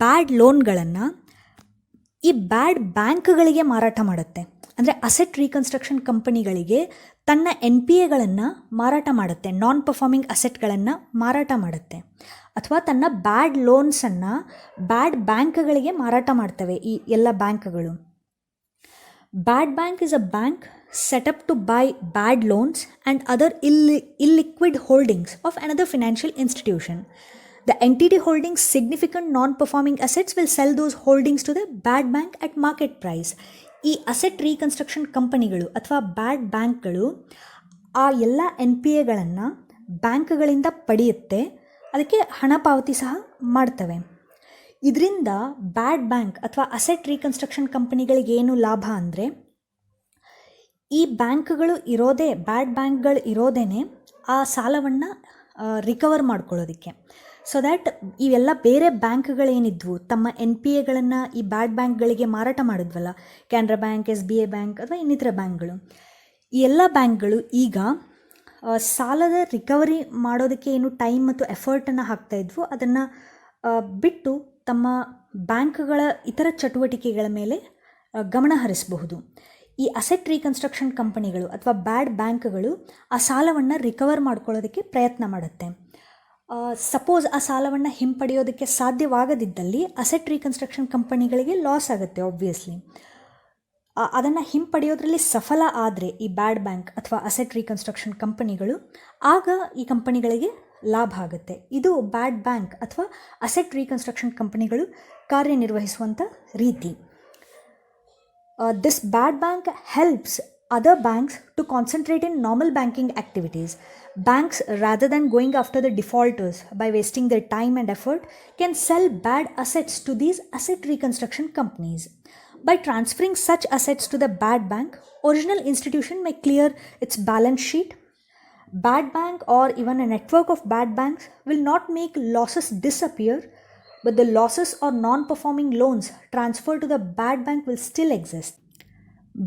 [SPEAKER 1] ಬ್ಯಾಡ್ ಲೋನ್ಗಳನ್ನು ಈ ಬ್ಯಾಡ್ ಬ್ಯಾಂಕ್ಗಳಿಗೆ ಮಾರಾಟ ಮಾಡುತ್ತೆ. ಅಂದರೆ ಅಸೆಟ್ ರೀಕನ್ಸ್ಟ್ರಕ್ಷನ್ ಕಂಪನಿಗಳಿಗೆ ತನ್ನ NPAಗಳನ್ನು ಮಾರಾಟ ಮಾಡುತ್ತೆ, ನಾನ್ ಪರ್ಫಾರ್ಮಿಂಗ್ ಅಸೆಟ್ಗಳನ್ನು ಮಾರಾಟ ಮಾಡುತ್ತೆ, ಅಥವಾ ತನ್ನ ಬ್ಯಾಡ್ ಲೋನ್ಸನ್ನು ಬ್ಯಾಡ್ ಬ್ಯಾಂಕ್ಗಳಿಗೆ ಮಾರಾಟ ಮಾಡ್ತವೆ ಈ ಎಲ್ಲ ಬ್ಯಾಂಕ್ಗಳು. Bad bank is a bank set up to buy bad loans and other illiquid holdings of another financial institution. The entity holding significant non-performing assets will sell those holdings to the bad bank at market price. ಈ ಅಸೆಟ್ ರೀಕನ್ಸ್ಟ್ರಕ್ಷನ್ ಕಂಪನಿಗಳು ಅಥವಾ ಬ್ಯಾಡ್ ಬ್ಯಾಂಕ್ಗಳು ಆ ಎಲ್ಲ NPAಗಳನ್ನು ಬ್ಯಾಂಕ್ಗಳಿಂದ ಪಡೆಯುತ್ತೆ, ಅದಕ್ಕೆ ಹಣ ಪಾವತಿ ಸಹ ಮಾಡ್ತವೆ. ಇದರಿಂದ ಬ್ಯಾಡ್ ಬ್ಯಾಂಕ್ ಅಥವಾ ಅಸೆಟ್ ರೀಕನ್ಸ್ಟ್ರಕ್ಷನ್ ಕಂಪನಿಗಳಿಗೆ ಏನು ಲಾಭ ಅಂದರೆ, ಈ ಬ್ಯಾಂಕ್ಗಳು ಇರೋದೇ, ಬ್ಯಾಡ್ ಬ್ಯಾಂಕ್ಗಳು ಇರೋದೇ ಆ ಸಾಲವನ್ನು ರಿಕವರ್ ಮಾಡ್ಕೊಳ್ಳೋದಕ್ಕೆ. ಸೊ ದ್ಯಾಟ್ ಇವೆಲ್ಲ ಬೇರೆ ಬ್ಯಾಂಕ್ಗಳೇನಿದ್ವು ತಮ್ಮ NPAಗಳನ್ನು ಈ ಬ್ಯಾಡ್ ಬ್ಯಾಂಕ್ಗಳಿಗೆ ಮಾರಾಟ ಮಾಡಿದ್ವಲ್ಲ, ಕೆನರಾ ಬ್ಯಾಂಕ್, SBI ಬ್ಯಾಂಕ್ ಅಥವಾ ಇನ್ನಿತರ ಬ್ಯಾಂಕ್ಗಳು, ಈ ಎಲ್ಲ ಬ್ಯಾಂಕ್ಗಳು ಈಗ ಸಾಲದ ರಿಕವರಿ ಮಾಡೋದಕ್ಕೆ ಏನು ಟೈಮ್ ಮತ್ತು ಎಫರ್ಟನ್ನು ಹಾಕ್ತಾಯಿದ್ವು, ಅದನ್ನು ಬಿಟ್ಟು ತಮ್ಮ ಬ್ಯಾಂಕ್ಗಳ ಇತರ ಚಟುವಟಿಕೆಗಳ ಮೇಲೆ ಗಮನ ಹರಿಸಬಹುದು. ಈ ಅಸೆಟ್ ರೀಕನ್ಸ್ಟ್ರಕ್ಷನ್ ಕಂಪನಿಗಳು ಅಥವಾ ಬ್ಯಾಡ್ ಬ್ಯಾಂಕ್ಗಳು ಆ ಸಾಲವನ್ನು ರಿಕವರ್ ಮಾಡ್ಕೊಳ್ಳೋದಕ್ಕೆ ಪ್ರಯತ್ನ ಮಾಡುತ್ತೆ. ಸಪೋಸ್ ಆ ಸಾಲವನ್ನು ಹಿಂಪಡೆಯೋದಕ್ಕೆ ಸಾಧ್ಯವಾಗದಿದ್ದಲ್ಲಿ ಅಸೆಟ್ ರೀಕನ್ಸ್ಟ್ರಕ್ಷನ್ ಕಂಪನಿಗಳಿಗೆ ಲಾಸ್ ಆಗುತ್ತೆ ಆಬ್ವಿಯಸ್ಲಿ. ಅದನ್ನು ಹಿಂಪಡೆಯೋದ್ರಲ್ಲಿ ಸಫಲ ಆದರೆ ಈ ಬ್ಯಾಡ್ ಬ್ಯಾಂಕ್ ಅಥವಾ ಅಸೆಟ್ ರೀಕನ್ಸ್ಟ್ರಕ್ಷನ್ ಕಂಪನಿಗಳು, ಆಗ ಈ ಕಂಪನಿಗಳಿಗೆ ಲಾಭ ಆಗುತ್ತೆ. ಇದು ಬ್ಯಾಡ್ ಬ್ಯಾಂಕ್ ಅಥವಾ ಅಸೆಟ್ ರೀಕನ್ಸ್ಟ್ರಕ್ಷನ್ ಕಂಪನಿಗಳು ಕಾರ್ಯನಿರ್ವಹಿಸುವಂಥ ರೀತಿ. This bad bank helps other banks to concentrate in normal banking activities. Banks, rather than going after the defaulters by wasting their time and effort, can sell bad assets to these asset reconstruction companies. By transferring such assets to the bad bank, original institution may clear its balance sheet. Bad bank or even a network of bad banks will not make losses disappear, but the losses or non-performing loans transferred to the bad bank will still exist.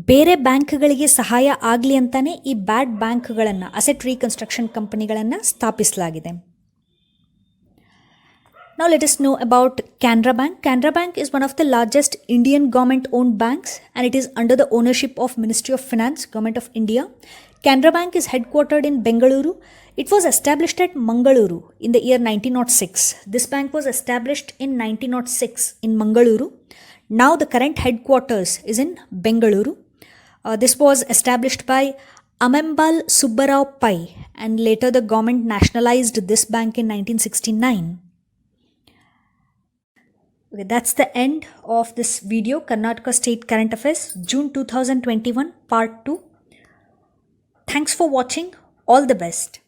[SPEAKER 1] ಬೇರೆ ಬ್ಯಾಂಕ್ಗಳಿಗೆ ಸಹಾಯ ಆಗಲಿ ಅಂತಾನೆ ಈ ಬ್ಯಾಡ್ ಬ್ಯಾಂಕ್ಗಳನ್ನು, ಅಸೆಟ್ ರೀಕನ್ಸ್ಟ್ರಕ್ಷನ್ ಕಂಪನಿಗಳನ್ನು ಸ್ಥಾಪಿಸಲಾಗಿದೆ. Now let us know about Canara Bank. Canara Bank is one of the largest Indian government-owned banks and it is under the ownership of Ministry of Finance, Government of India. Canara Bank is headquartered in Bengaluru. It was established at Mangaluru in the year 1906. This bank was established in 1906 in Mangaluru. Now the current headquarters is in Bengaluru. This was established by Amembal Subbarao Pai and later the government nationalized this bank in 1969. Okay, that's the end of this video, Karnataka State Current Affairs, June 2021, Part 2. Thanks for watching. All the best.